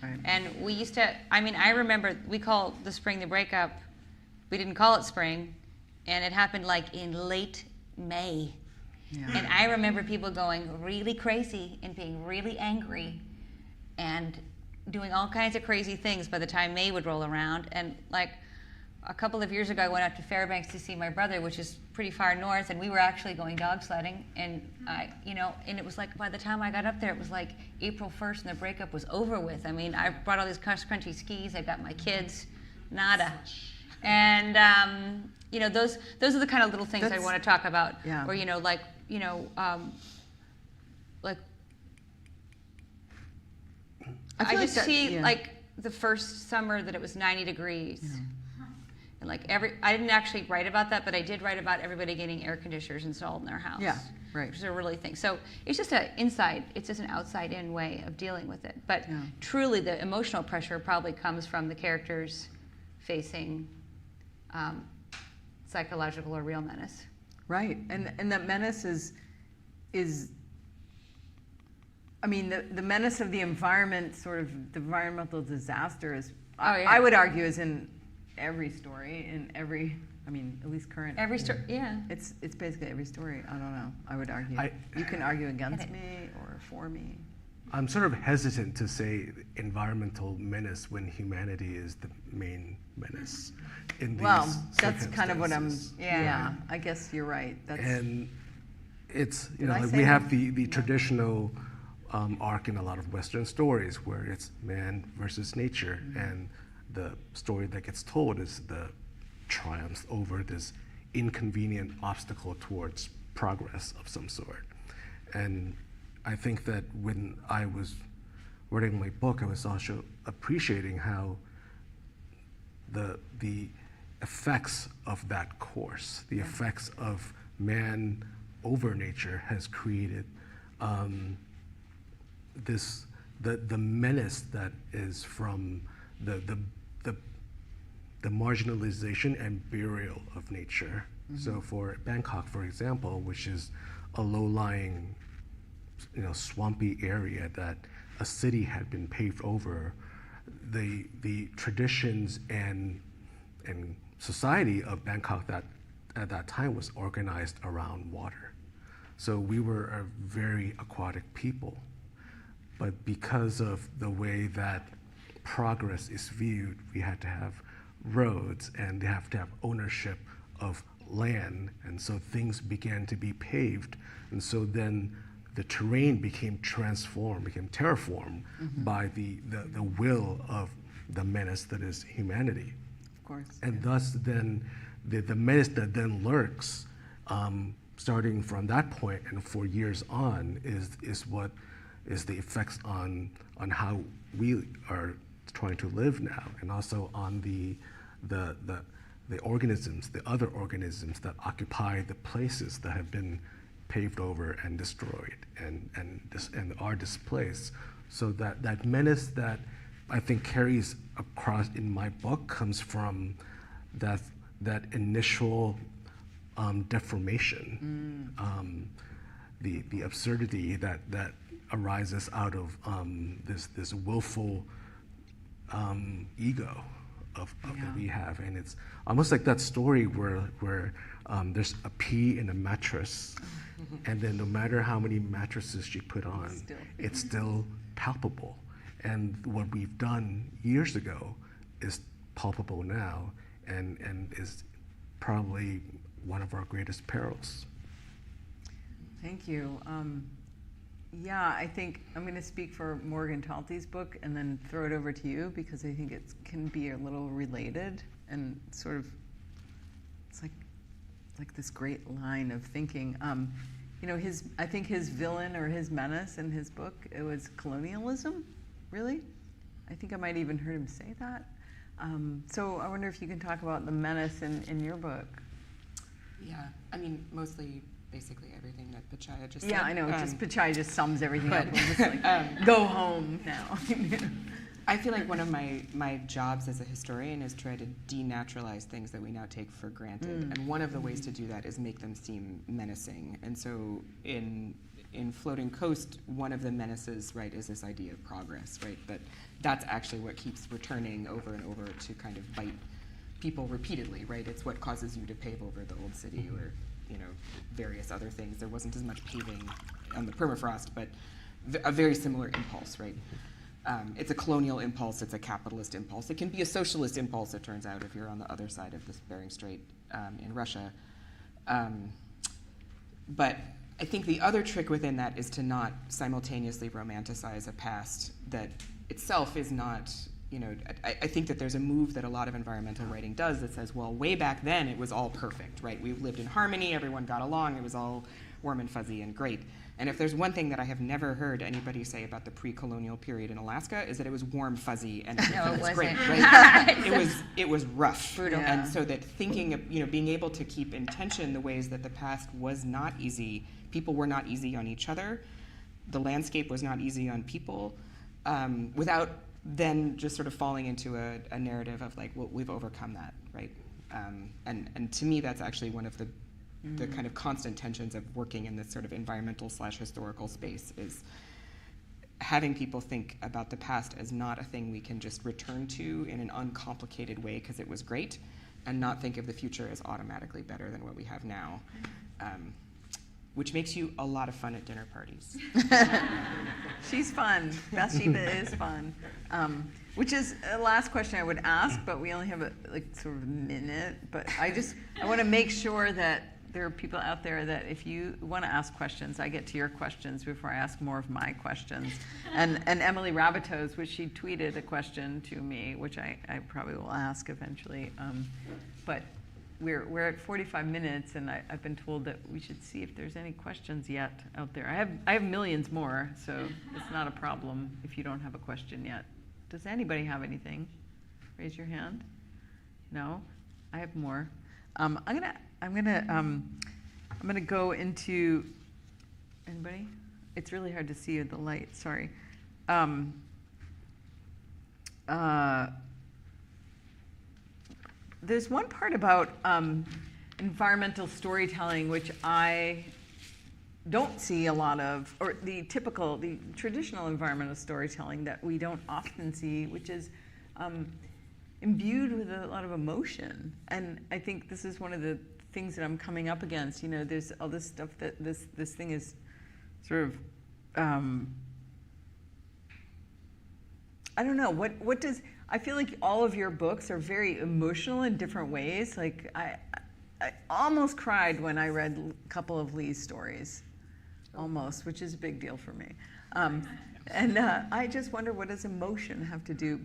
Right. And we used to, I mean, I remember we called the spring the breakup. We didn't call it spring, and it happened like in late May. Yeah. And I remember people going really crazy and being really angry and doing all kinds of crazy things by the time May would roll around. And like a couple of years ago, I went out to Fairbanks to see my brother, which is pretty far north, and we were actually going dog sledding. And and it was like by the time I got up there, it was like April 1st, and the breakup was over with. I mean, I brought all these cross-country skis. I got my kids, nada. And those are the kind of little things I want to talk about. Yeah. Or I just see like the first summer that it was 90 degrees. Yeah. And like I didn't actually write about that, but I did write about everybody getting air conditioners installed in their house. Yeah, right. Which is a really thing. So it's just it's just an outside in way of dealing with it. But truly the emotional pressure probably comes from the characters facing psychological or real menace. Right, and that menace is I mean, the menace of the environment, sort of the environmental disaster is, I would argue, is in every story, at least current. Every story, yeah. It's basically every story. I don't know. I would argue. You can argue against me or for me. I'm sort of hesitant to say environmental menace when humanity is the main menace in these that's kind of what I'm. circumstances. Yeah, I guess you're right. And it's Did I like say we that? have the traditional arc in a lot of Western stories where it's man versus nature, and the story that gets told is the triumphs over this inconvenient obstacle towards progress of some sort. And I think that when I was writing my book, I was also appreciating how the effects of that course, the effects of man over nature, has created the menace that is from the marginalization and burial of nature. So for Bangkok, for example, which is a low-lying swampy area that a city had been paved over, the traditions and society of Bangkok that at that time was organized around water. So we were a very aquatic people. But because of the way that progress is viewed, we had to have roads and they have to have ownership of land. And so things began to be paved. And so then the terrain became transformed, became terraformed by the will of the menace that is humanity. Of course. And thus then the menace that then lurks, starting from that point and for years on, is what is the effects on how we are trying to live now, and also on the organisms, the other organisms that occupy the places that have been paved over and destroyed and are displaced. So that menace that I think carries across in my book comes from that initial deformation, the absurdity that arises out of this willful ego that we have, and it's almost like that story where there's a pea in a mattress, and then no matter how many mattresses you put on, it's still palpable. And what we've done years ago is palpable now, and is probably one of our greatest perils. Thank you. Yeah, I think I'm going to speak for Morgan Talty's book and then throw it over to you, because I think it can be a little related and sort of, it's like this great line of thinking. I think his villain or his menace in his book, it was colonialism, really. I think I might even heard him say that. So I wonder if you can talk about the menace in your book. Yeah, I mean, mostly, basically everything that Pachaya just said. Yeah, I know. Pachaya just sums everything up. but, I'm just like, go home now. I feel like one of my jobs as a historian is try to denaturalize things that we now take for granted. And one of the ways to do that is make them seem menacing. And so in Floating Coast, one of the menaces, right, is this idea of progress, right? That's actually what keeps returning over and over to kind of bite people repeatedly, right? It's what causes you to pave over the old city or various other things. There wasn't as much paving on the permafrost, but a very similar impulse, right? It's a colonial impulse, it's a capitalist impulse. It can be a socialist impulse, it turns out, if you're on the other side of this Bering Strait in Russia. But I think the other trick within that is to not simultaneously romanticize a past that itself is not, I think that there's a move that a lot of environmental writing does that says, well, way back then it was all perfect, right? We lived in harmony, everyone got along, it was all warm and fuzzy and great. And if there's one thing that I have never heard anybody say about the pre-colonial period in Alaska is that it was warm, fuzzy, and everything was great, right? It was rough. Brutal. And so that thinking of, being able to keep in tension the ways that the past was not easy, people were not easy on each other, the landscape was not easy on people, without then just sort of falling into a narrative of like, well, we've overcome that, right? And to me, that's actually one of the kind of constant tensions of working in this sort of environmental/historical space, is having people think about the past as not a thing we can just return to in an uncomplicated way because it was great, and not think of the future as automatically better than what we have now, which makes you a lot of fun at dinner parties. She's fun. Bathsheba is fun. Which is a last question I would ask, but we only have a sort of minute. But I want to make sure that there are people out there that if you want to ask questions, I get to your questions before I ask more of my questions. And Emily Rabitos, which she tweeted a question to me, which I probably will ask eventually. But we're at 45 minutes, and I've been told that we should see if there's any questions yet out there. I have millions more, so it's not a problem if you don't have a question yet. Does anybody have anything? Raise your hand. No, I have more. I'm gonna go into anybody. It's really hard to see the light. Sorry. There's one part about environmental storytelling which I don't see a lot of, or the traditional environmental storytelling that we don't often see, which is imbued with a lot of emotion. And I think this is one of the things that I'm coming up against. You know, there's all this stuff that this thing is sort of, I don't know, what does, I feel like all of your books are very emotional in different ways. Like I almost cried when I read a couple of Lee's stories, almost, which is a big deal for me. And I just wonder, what does emotion have to do?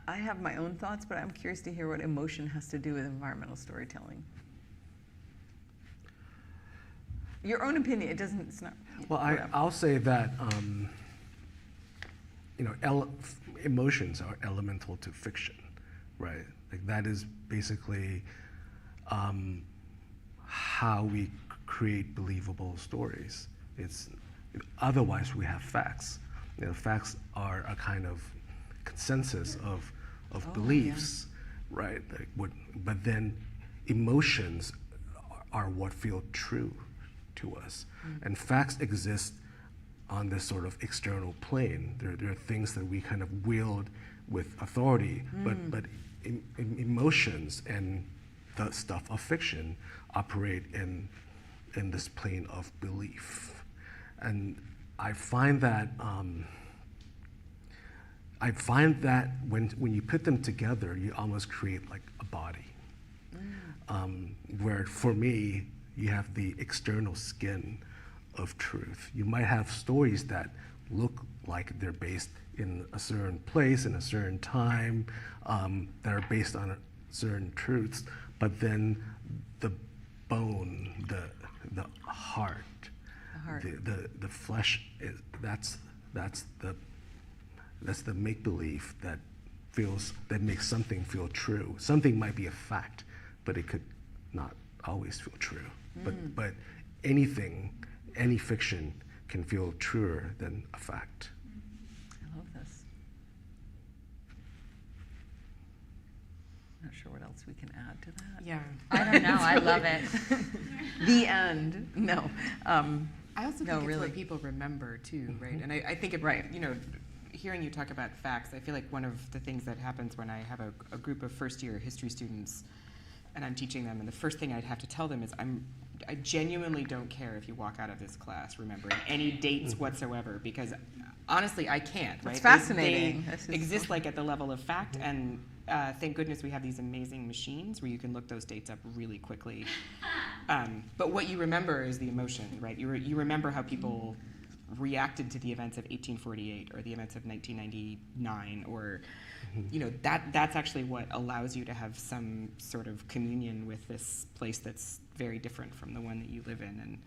I have my own thoughts, but I'm curious to hear what emotion has to do with environmental storytelling. Your own opinion. It's not. Well, whatever. I'll say that you know, emotions are elemental to fiction, right? Like that is basically how we create believable stories. It's otherwise we have facts. You know, facts are a kind of consensus of beliefs, right? Like but then emotions are what feel true to us, and facts exist on this sort of external plane. There are things that we kind of wield with authority, but emotions and the stuff of fiction operate in this plane of belief. And I find that when you put them together, you almost create like a body. Where for me, you have the external skin of truth. You might have stories that look like they're based in a certain place, in a certain time, that are based on certain truths, but then the bone, the heart, the flesh, that's the make-believe that makes something feel true. Something might be a fact, but it could not always feel true. But anything, any fiction can feel truer than a fact. I love this. Not sure what else we can add to that. Yeah. I don't know. I love it. The end. No. I also think No, it's really. what people remember too, right? And I think, Right. you know, hearing you talk about facts, I feel like one of the things that happens when I have a group of first-year history students and I'm teaching them, and the first thing I'd have to tell them is I genuinely don't care if you walk out of this class remembering any dates whatsoever, because honestly, I can't, right? It's fascinating. They This is exist like at the level of fact, and thank goodness we have these amazing machines where you can look those dates up really quickly. But what you remember is the emotion, right? You remember how people reacted to the events of 1848 or the events of 1999, or you know, that's actually what allows you to have some sort of communion with this place that's very different from the one that you live in.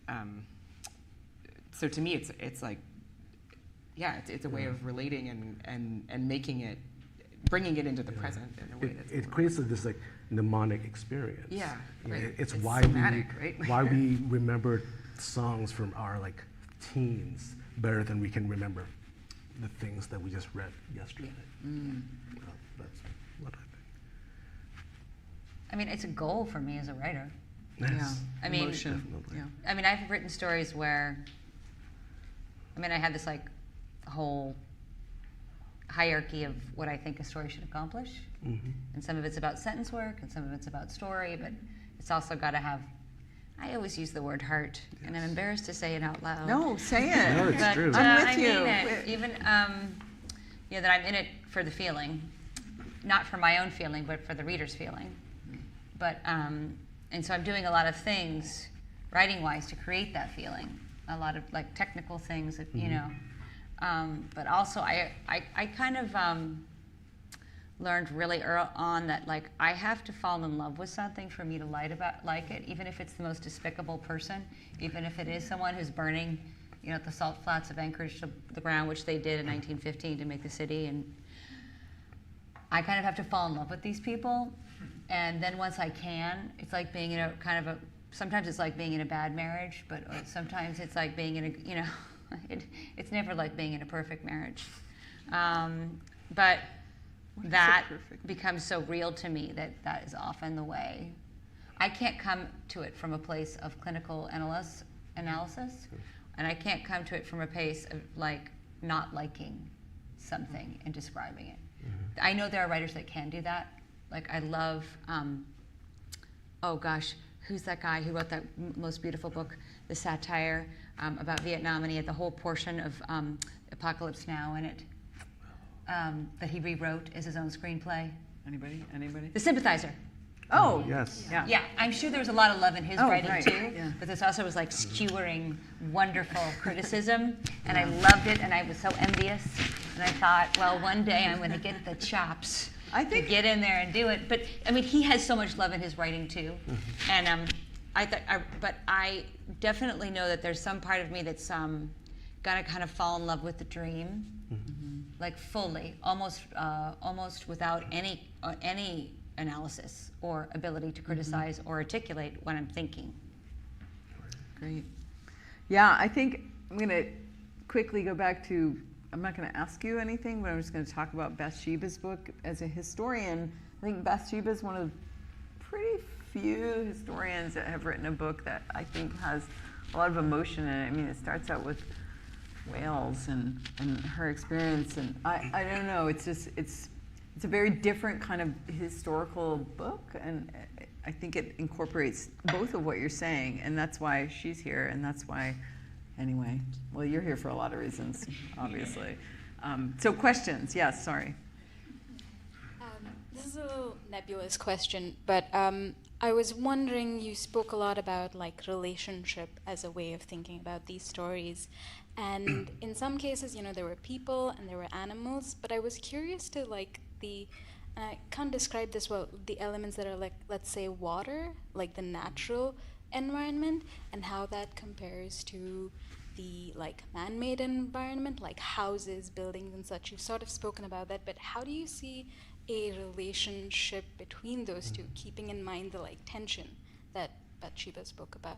And so to me, it's like, yeah, it's a way of relating and making it, bringing it into the present in a way that's It more- creates this like mnemonic experience. Yeah, You know, right. It's It's why somatic, we right? why we remember songs from our like teens better than we can remember the things that we just read yesterday. Well, that's what I think. I mean, it's a goal for me as a writer. Yes, I mean, Emotion. definitely. Yeah. I mean, I've written stories where, I mean, I had this like whole hierarchy of what I think a story should accomplish. And some of it's about sentence work and some of it's about story, but it's also got to have, I always use the word heart, and I'm embarrassed to say it out loud. No, say it. No, it's But, true. I'm with I you. mean it. Even, you know, that I'm in it for the feeling, not for my own feeling, but for the reader's feeling. But, and so I'm doing a lot of things, writing-wise, to create that feeling. A lot of like technical things that, you know. But also, I kind of learned really early on that like I have to fall in love with something for me to like it, even if it's the most despicable person, even if it is someone who's burning, you know, the salt flats of Anchorage to the ground, which they did in 1915 to make the city. And I kind of have to fall in love with these people. And then once I can, it's like being in a kind of a, sometimes it's like being in a bad marriage, but sometimes it's like being in a, you know, it's never like being in a perfect marriage. But that becomes so real to me that is often the way. I can't come to it from a place of clinical analysis, and I can't come to it from a place of like not liking something and describing it. I know there are writers that can do that. Like I love, oh gosh, who's that guy who wrote that most beautiful book, the satire about Vietnam, and he had the whole portion of Apocalypse Now in it that he rewrote as his own screenplay. Anybody? The Sympathizer. Oh, Yes. yeah. Yeah, I'm sure there was a lot of love in his Oh, writing right, too, yeah. but this also was like skewering wonderful criticism, and I loved it, and I was so envious, and I thought, well, one day I'm going to get the chops I think- to get in there and do it. But I mean, he has so much love in his writing too, and but I definitely know that there's some part of me that's gonna kind of fall in love with the dream, like fully, almost without any analysis or ability to criticize or articulate what I'm thinking. Great. Yeah, I think I'm going to quickly go back to, I'm not going to ask you anything, but I'm just going to talk about Bathsheba's book. As a historian, I think Bathsheba is one of pretty few historians that have written a book that I think has a lot of emotion in it. I mean, it starts out with whales and her experience, and I don't know, it's a very different kind of historical book, and I think it incorporates both of what you're saying, and that's why she's here, and that's why, anyway, well, you're here for a lot of reasons, obviously. So questions, yes, sorry. This is a little nebulous question, but I was wondering, you spoke a lot about like relationship as a way of thinking about these stories, and in some cases, you know, there were people and there were animals, but I was curious to like I can't describe this well, the elements that are like, let's say water, like the natural environment, and how that compares to the like man-made environment, like houses, buildings and such. You've sort of spoken about that, but how do you see a relationship between those two, keeping in mind the like tension that Bathsheba spoke about?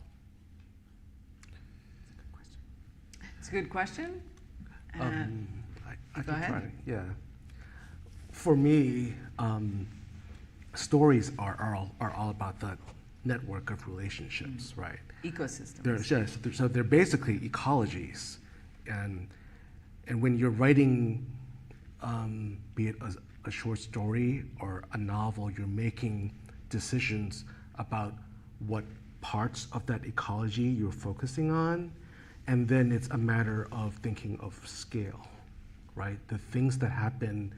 It's a good question. I Go can ahead. try. Yeah. For me, stories are all about the network of relationships, right? Ecosystems. So they're basically ecologies, and when you're writing, be it a short story or a novel, you're making decisions about what parts of that ecology you're focusing on, and then it's a matter of thinking of scale, right? The things that happen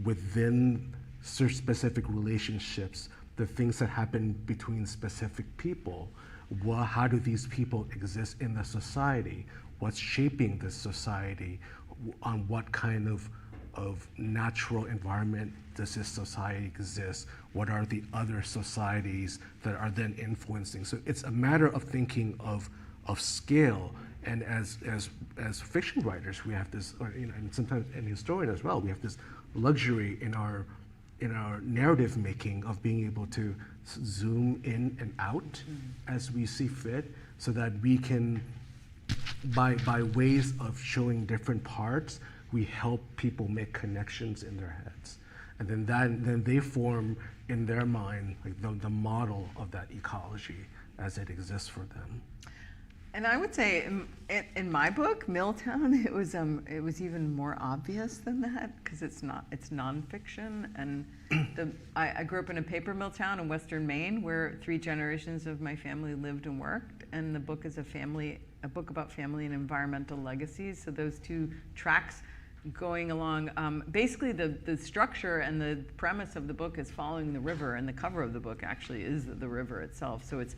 within specific relationships, the things that happen between specific people. How do these people exist in the society? What's shaping this society? On what kind of natural environment does this society exist? What are the other societies that are then influencing? So it's a matter of thinking of scale. And as fiction writers, we have this, or, you know, and sometimes an historian as well, we have this luxury in our narrative making of being able to zoom in and out as we see fit, so that we can, by ways of showing different parts, we help people make connections in their heads, and then they form in their mind like the model of that ecology as it exists for them. And I would say in my book, Milltown, it was even more obvious than that, because it's nonfiction, and I grew up in a paper mill town in Western Maine where 3 generations of my family lived and worked, and the book is a book about family and environmental legacies. So those 2 tracks going along, basically the structure and the premise of the book is following the river, and the cover of the book actually is the river itself. So it's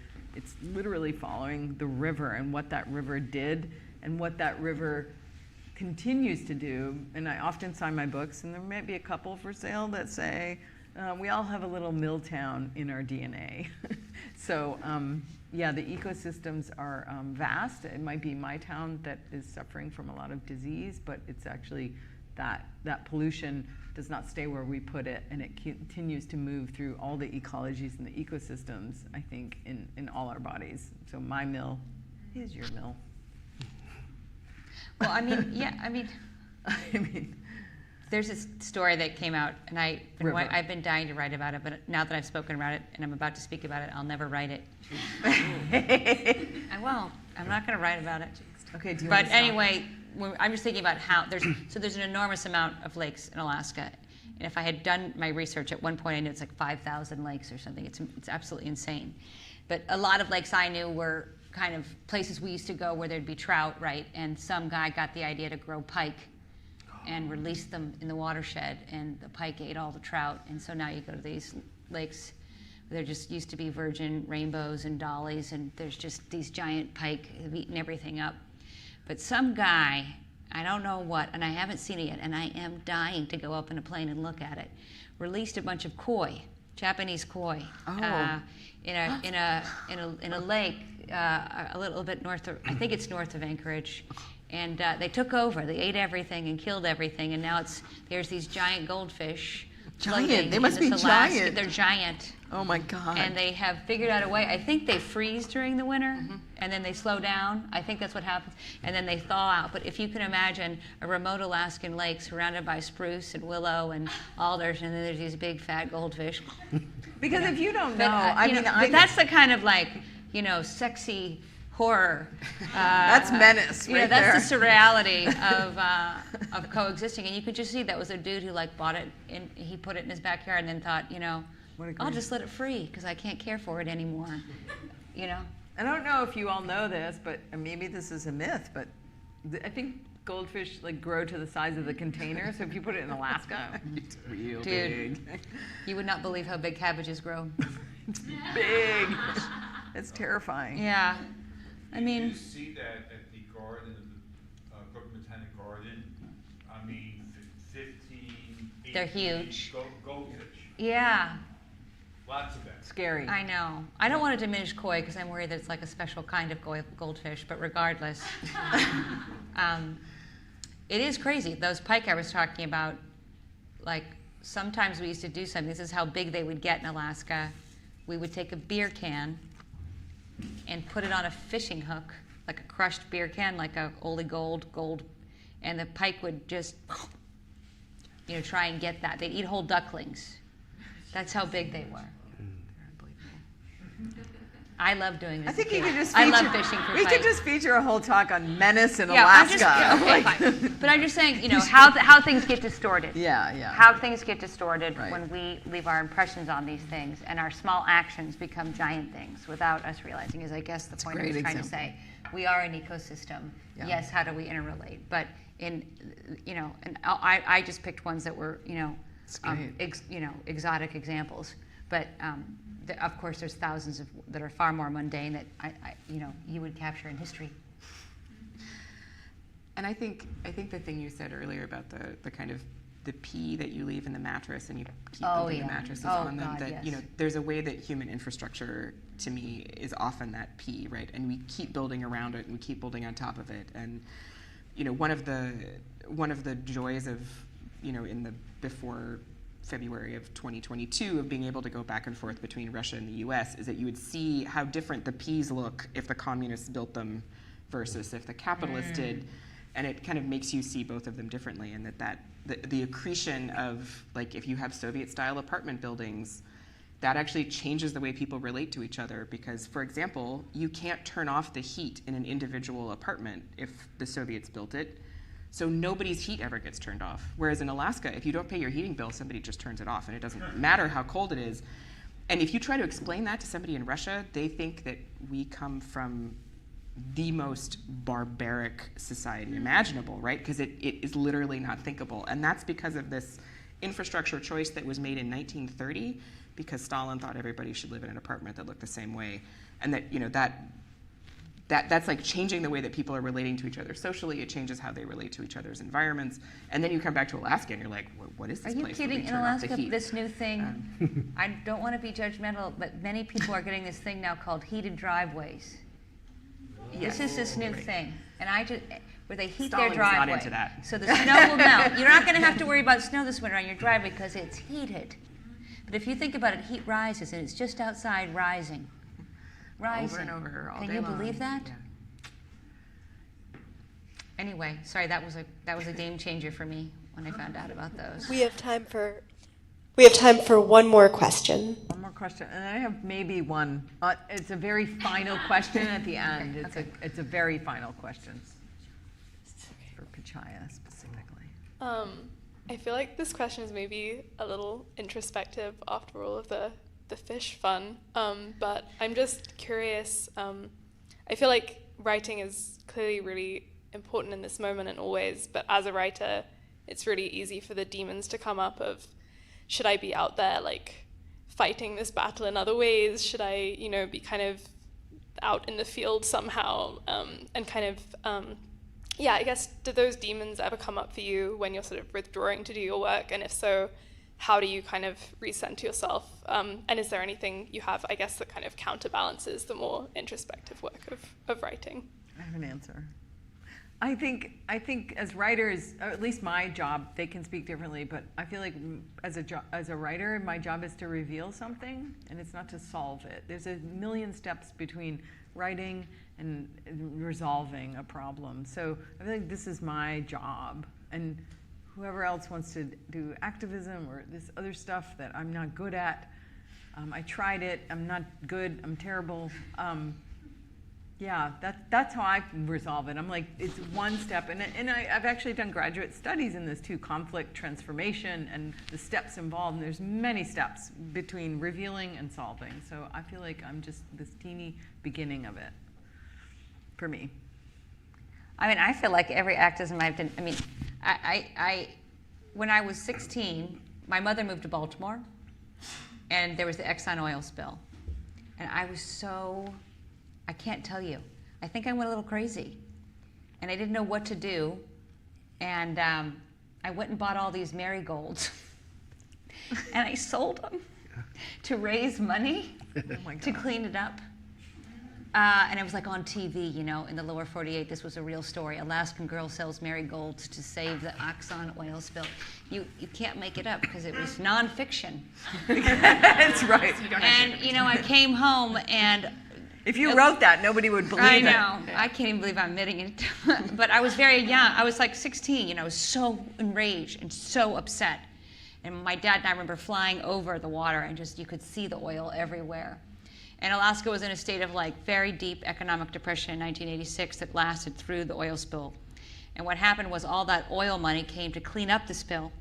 literally following the river and what that river did and what that river continues to do. And I often sign my books, and there might be a couple for sale that say, we all have a little mill town in our DNA. So yeah, the ecosystems are vast. It might be my town that is suffering from a lot of disease, but it's actually that pollution does not stay where we put it, and it continues to move through all the ecologies and the ecosystems, I think, in all our bodies. So my mill is your mill. Well, I mean, yeah, I mean, There's this story that came out, and River. I've been dying to write about it, but now that I've spoken about it and I'm about to speak about it, I'll never write it. I won't. I'm not going to write about it. Okay, do you But want to stop? anyway, I'm just thinking about how there's an enormous amount of lakes in Alaska. And if I had done my research at one point, I knew it's like 5,000 lakes or something. It's absolutely insane. But a lot of lakes I knew were kind of places we used to go where there'd be trout, right? And some guy got the idea to grow pike and release them in the watershed, and the pike ate all the trout. And so now you go to these lakes where there just used to be virgin rainbows and dollies, and there's just these giant pike have eaten everything up. But some guy, I don't know what, and I haven't seen it yet, and I am dying to go up in a plane and look at it, released a bunch of koi, Japanese koi, in a lake a little bit north of, I think it's north of Anchorage, and they took over. They ate everything and killed everything, and now there's these giant goldfish. Giant. They in must be this Alaska. giant. They're giant. Oh my God. And they have figured out a way. I think they freeze during the winter, and then they slow down. I think that's what happens. And then they thaw out. But if you can imagine a remote Alaskan lake surrounded by spruce and willow and alders, and then there's these big fat goldfish. Because if you don't know, But, but that's the kind of sexy horror. That's menace right there. That's the surreality of coexisting. And you could just see that was a dude who bought it, and he put it in his backyard and then thought, I'll just let it free because I can't care for it anymore. I don't know if you all know this, but maybe this is a myth, but I think goldfish grow to the size of the container. So if you put it in Alaska, It's real Dude. big. You would not believe how big cabbages grow. it's big. It's terrifying. Yeah. I mean, You see that at the garden of the Brooklyn Botanic Garden. I mean, 15, 18 They're huge. Goldfish. yeah, Lots of them. Scary. I know. I don't want to diminish koi because I'm worried that it's like a special kind of goldfish, but regardless. It is crazy. Those pike I was talking about, sometimes we used to do something. This is how big they would get in Alaska. We would take a beer can and put it on a fishing hook, like a crushed beer can, like a Ole Gold, and the pike would just, try and get that. They'd eat whole ducklings. That's how big they were. I love doing this. I think you could just I feature, love fishing for we pike. could just feature a whole talk on menace in I'm Alaska. just, okay, fine. But I'm just saying, how things get distorted. Yeah. How things get distorted Right. when we leave our impressions on these things, and our small actions become giant things without us realizing. Is I guess the point I was great trying to example. say. We are an ecosystem. Yeah. Yes. How do we interrelate? But and I just picked ones that were exotic examples. But of course, there's thousands that are far more mundane that you would capture in history. And I think the thing you said earlier about the kind of the pee that you leave in the mattress and you keep building the mattresses on them, God, that yes. there's a way that human infrastructure to me is often that pee, right? And we keep building around it and we keep building on top of it. And one of the joys of in the before February of 2022 of being able to go back and forth between Russia and the US is that you would see how different the peas look if the communists built them versus if the capitalists did. And it kind of makes you see both of them differently, and the accretion of if you have Soviet-style apartment buildings, that actually changes the way people relate to each other. Because, for example, you can't turn off the heat in an individual apartment if the Soviets built it. So nobody's heat ever gets turned off. Whereas in Alaska, if you don't pay your heating bill, somebody just turns it off, and it doesn't matter how cold it is. And if you try to explain that to somebody in Russia, they think that we come from the most barbaric society imaginable, right? Because it is literally not thinkable. And that's because of this infrastructure choice that was made in 1930, because Stalin thought everybody should live in an apartment that looked the same way. And that's changing the way that people are relating to each other socially. It changes how they relate to each other's environments. And then you come back to Alaska and you're like, what is this Are you place where we kidding? In turn off the Alaska, heat? this new thing, I don't want to be judgmental, but many people are getting this thing now called heated driveways. This is this new thing. And where they heat Stalin's their not driveway. into that. So the snow will melt. You're not going to have to worry about snow this winter on your driveway because it's heated. But if you think about it, heat rises and it's just outside rising. Over and over all Can day you long. believe that? Yeah. Anyway, sorry, that was a game changer for me when I found out about those. We have time for one more question. One more question, and I have maybe one. It's a very final question at the end. It's a very final question for Pichaya specifically. I feel like this question is maybe a little introspective after all of the fish fun, but I'm just curious. I feel like writing is clearly really important in this moment and always, but as a writer, it's really easy for the demons to come up of, should I be out there like fighting this battle in other ways? Should I, be kind of out in the field somehow? And kind of, I guess, do those demons ever come up for you when you're sort of withdrawing to do your work? And if so, how do you kind of recenter yourself? And is there anything you have, I guess, that kind of counterbalances the more introspective work of writing? I have an answer. I think as writers, or at least my job, they can speak differently, but I feel like as a writer, my job is to reveal something, and it's not to solve it. There's a million steps between writing and resolving a problem. So I feel like this is my job, and whoever else wants to do activism or this other stuff that I'm not good at, I tried it, I'm not good, I'm terrible. That's how I resolve it. I'm like, it's one step. And I've actually done graduate studies in this too, conflict transformation and the steps involved. And there's many steps between revealing and solving. So I feel like I'm just this teeny beginning of it for me. I mean, I feel like every activism I've done, I when I was 16, my mother moved to Baltimore, and there was the Exxon oil spill. And I was I can't tell you. I think I went a little crazy. And I didn't know what to do. And I went and bought all these marigolds. And I sold them to raise money to clean it up. And it was like on TV, in the lower 48. This was a real story. Alaskan girl sells marigolds to save the Exxon oil spill. You can't make it up because it was nonfiction. That's right. And, I came home and... If you wrote that, nobody would believe it. I know. I can't even believe I'm admitting it. But I was very young. I was like 16. I was so enraged and so upset. And my dad and I remember flying over the water and you could see the oil everywhere. And Alaska was in a state of very deep economic depression in 1986 that lasted through the oil spill. And what happened was all that oil money came to clean up the spill,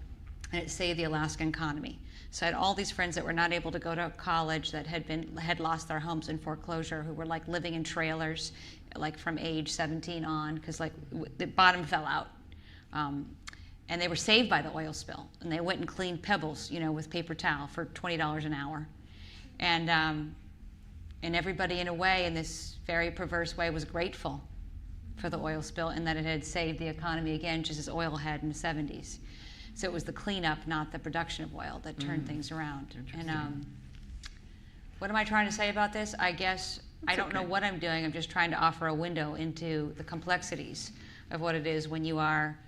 and it saved the Alaskan economy. So I had all these friends that were not able to go to college, that had lost their homes in foreclosure, who were living in trailers, from age 17 on, because the bottom fell out. And they were saved by the oil spill. And they went and cleaned pebbles, with paper towel for $20 an hour. And everybody, in a way, in this very perverse way, was grateful for the oil spill and that it had saved the economy again, just as oil had in the 70s. So it was the cleanup, not the production of oil, that turned things around. And what am I trying to say about this? I guess I don't know what I'm doing. I'm just trying to offer a window into the complexities of what it is when you are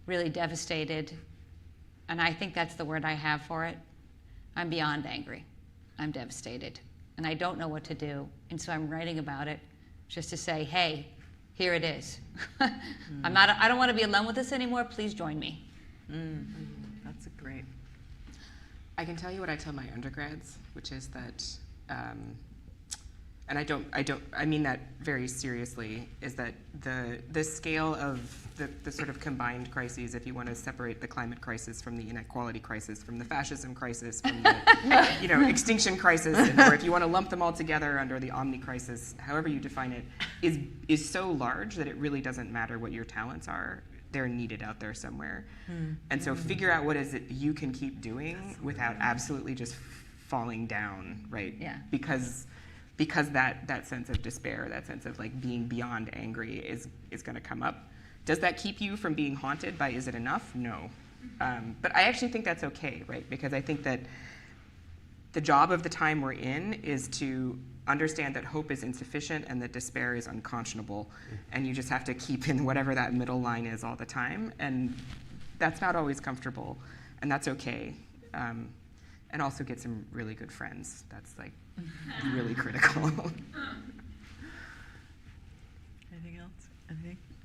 really devastated. And I think that's the word I have for it. I'm beyond angry. I'm devastated. And I don't know what to do. And so I'm writing about it just to say, hey, here it is. I don't want to be alone with this anymore. Please join me. That's great. I can tell you what I tell my undergrads, which is that, and I mean that very seriously, is that the scale of the sort of combined crises, if you want to separate the climate crisis from the inequality crisis, from the fascism crisis, from the extinction crisis, or if you want to lump them all together under the omni crisis, however you define it, is so large that it really doesn't matter what your talents are. They're needed out there somewhere. And so figure out what is it you can keep doing without absolutely just falling down, right? Yeah. Because that sense of despair, that sense of being beyond angry is going to come up. Does that keep you from being haunted by is it enough? No. But I actually think that's okay, right? Because I think that the job of the time we're in is to understand that hope is insufficient and that despair is unconscionable, and you just have to keep in whatever that middle line is all the time, and that's not always comfortable, and that's okay. And also get some really good friends. That's really critical. Anything else?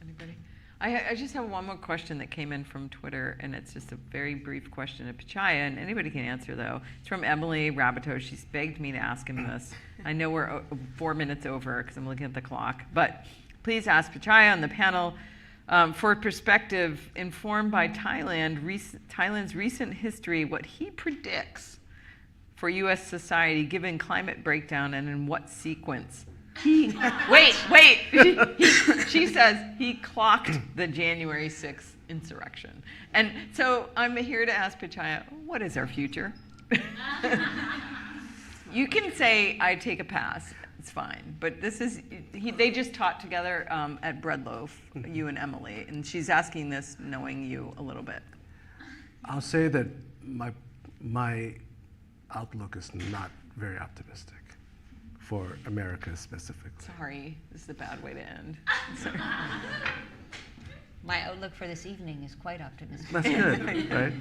Anybody? I just have one more question that came in from Twitter, and it's just a very brief question to Pichaya, and anybody can answer, though. It's from Emily Rabato. She's begged me to ask him this. I know we're 4 minutes over because I'm looking at the clock, but please ask Pichaya on the panel for perspective informed by Thailand's recent history, what he predicts for U.S. society given climate breakdown and in what sequence. Wait. She says he clocked the January 6th insurrection. And so I'm here to ask Pichaya, what is our future? You can say, I take a pass. It's fine. But this is, they just taught together at Breadloaf, you and Emily. And she's asking this knowing you a little bit. I'll say that my outlook is not very optimistic for America specifically. Sorry, this is a bad way to end. My outlook for this evening is quite optimistic. That's good, right?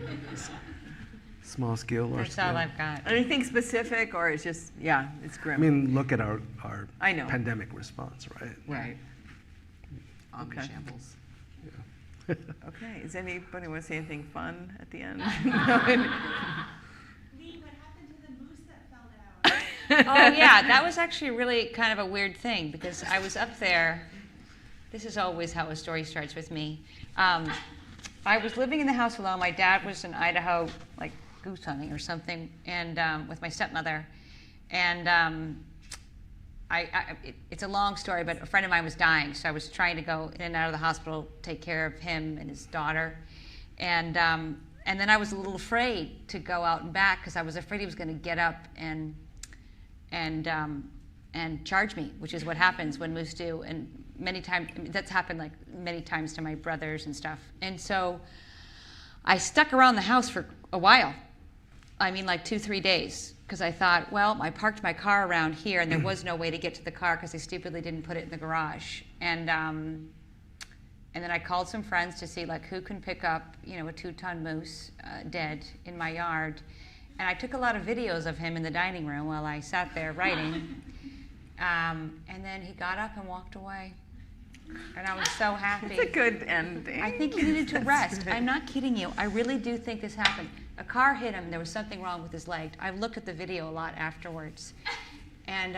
Small scale, large That's scale. all I've got. Anything specific, or it's just, yeah, it's I grim. mean, look at our I know. pandemic response, right? Right. On the Okay. shambles. Okay, does anybody want to say anything fun at the end? Lee, what happened to the moose that fell down? Oh yeah, that was actually really kind of a weird thing because I was up there. This is always how a story starts with me. I was living in the house alone. My dad was in Idaho, like goose hunting or something, and with my stepmother. And it's a long story, but a friend of mine was dying, so I was trying to go in and out of the hospital, take care of him and his daughter. And then I was a little afraid to go out and back because I was afraid he was going to get up and charge me, which is what happens when moose do. And many times, that's happened like many times to my brothers and stuff. And so I stuck around the house for a while. I mean, like 2-3 days, because I thought, well, I parked my car around here, and there was no way to get to the car because I stupidly didn't put it in the garage. And then I called some friends to see like who can pick up, a 2-ton moose dead in my yard. And I took a lot of videos of him in the dining room while I sat there writing. And then he got up and walked away. And I was so happy. It's a good ending. I think he needed to rest. I'm not kidding you. I really do think this happened. A car hit him. There was something wrong with his leg. I looked at the video a lot afterwards. And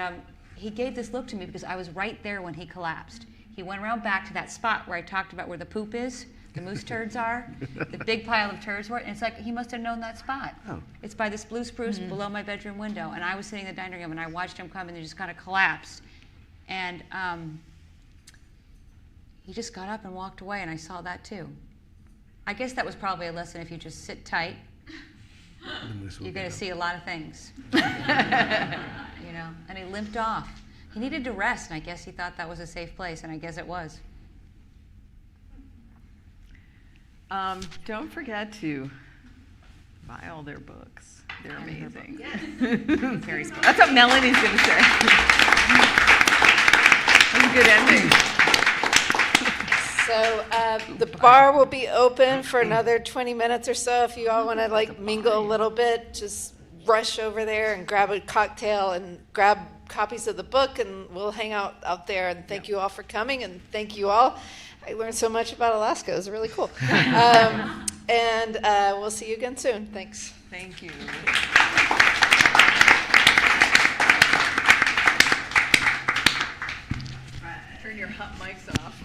he gave this look to me because I was right there when he collapsed. He went around back to that spot where I talked about where the poop is, the moose turds are, the big pile of turds were, and it's like he must have known that spot. Oh. It's by this blue spruce below my bedroom window, and I was sitting in the dining room and I watched him come and he just kind of collapsed. And he just got up and walked away, and I saw that too. I guess that was probably a lesson. If you just sit tight, you're going to see a lot of things. And he limped off. He needed to rest, and I guess he thought that was a safe place, and I guess it was. Don't forget to buy all their books. They're amazing. Terry's book. That's what Melanie's going to say. That's a good ending. So the bar will be open for another 20 minutes or so. If you all want to mingle a little bit, just rush over there and grab a cocktail and grab copies of the book, and we'll hang out there. And thank you all for coming, and thank you all. I learned so much about Alaska. It was really cool. And we'll see you again soon. Thanks. Thank you. Turn your hot mics off.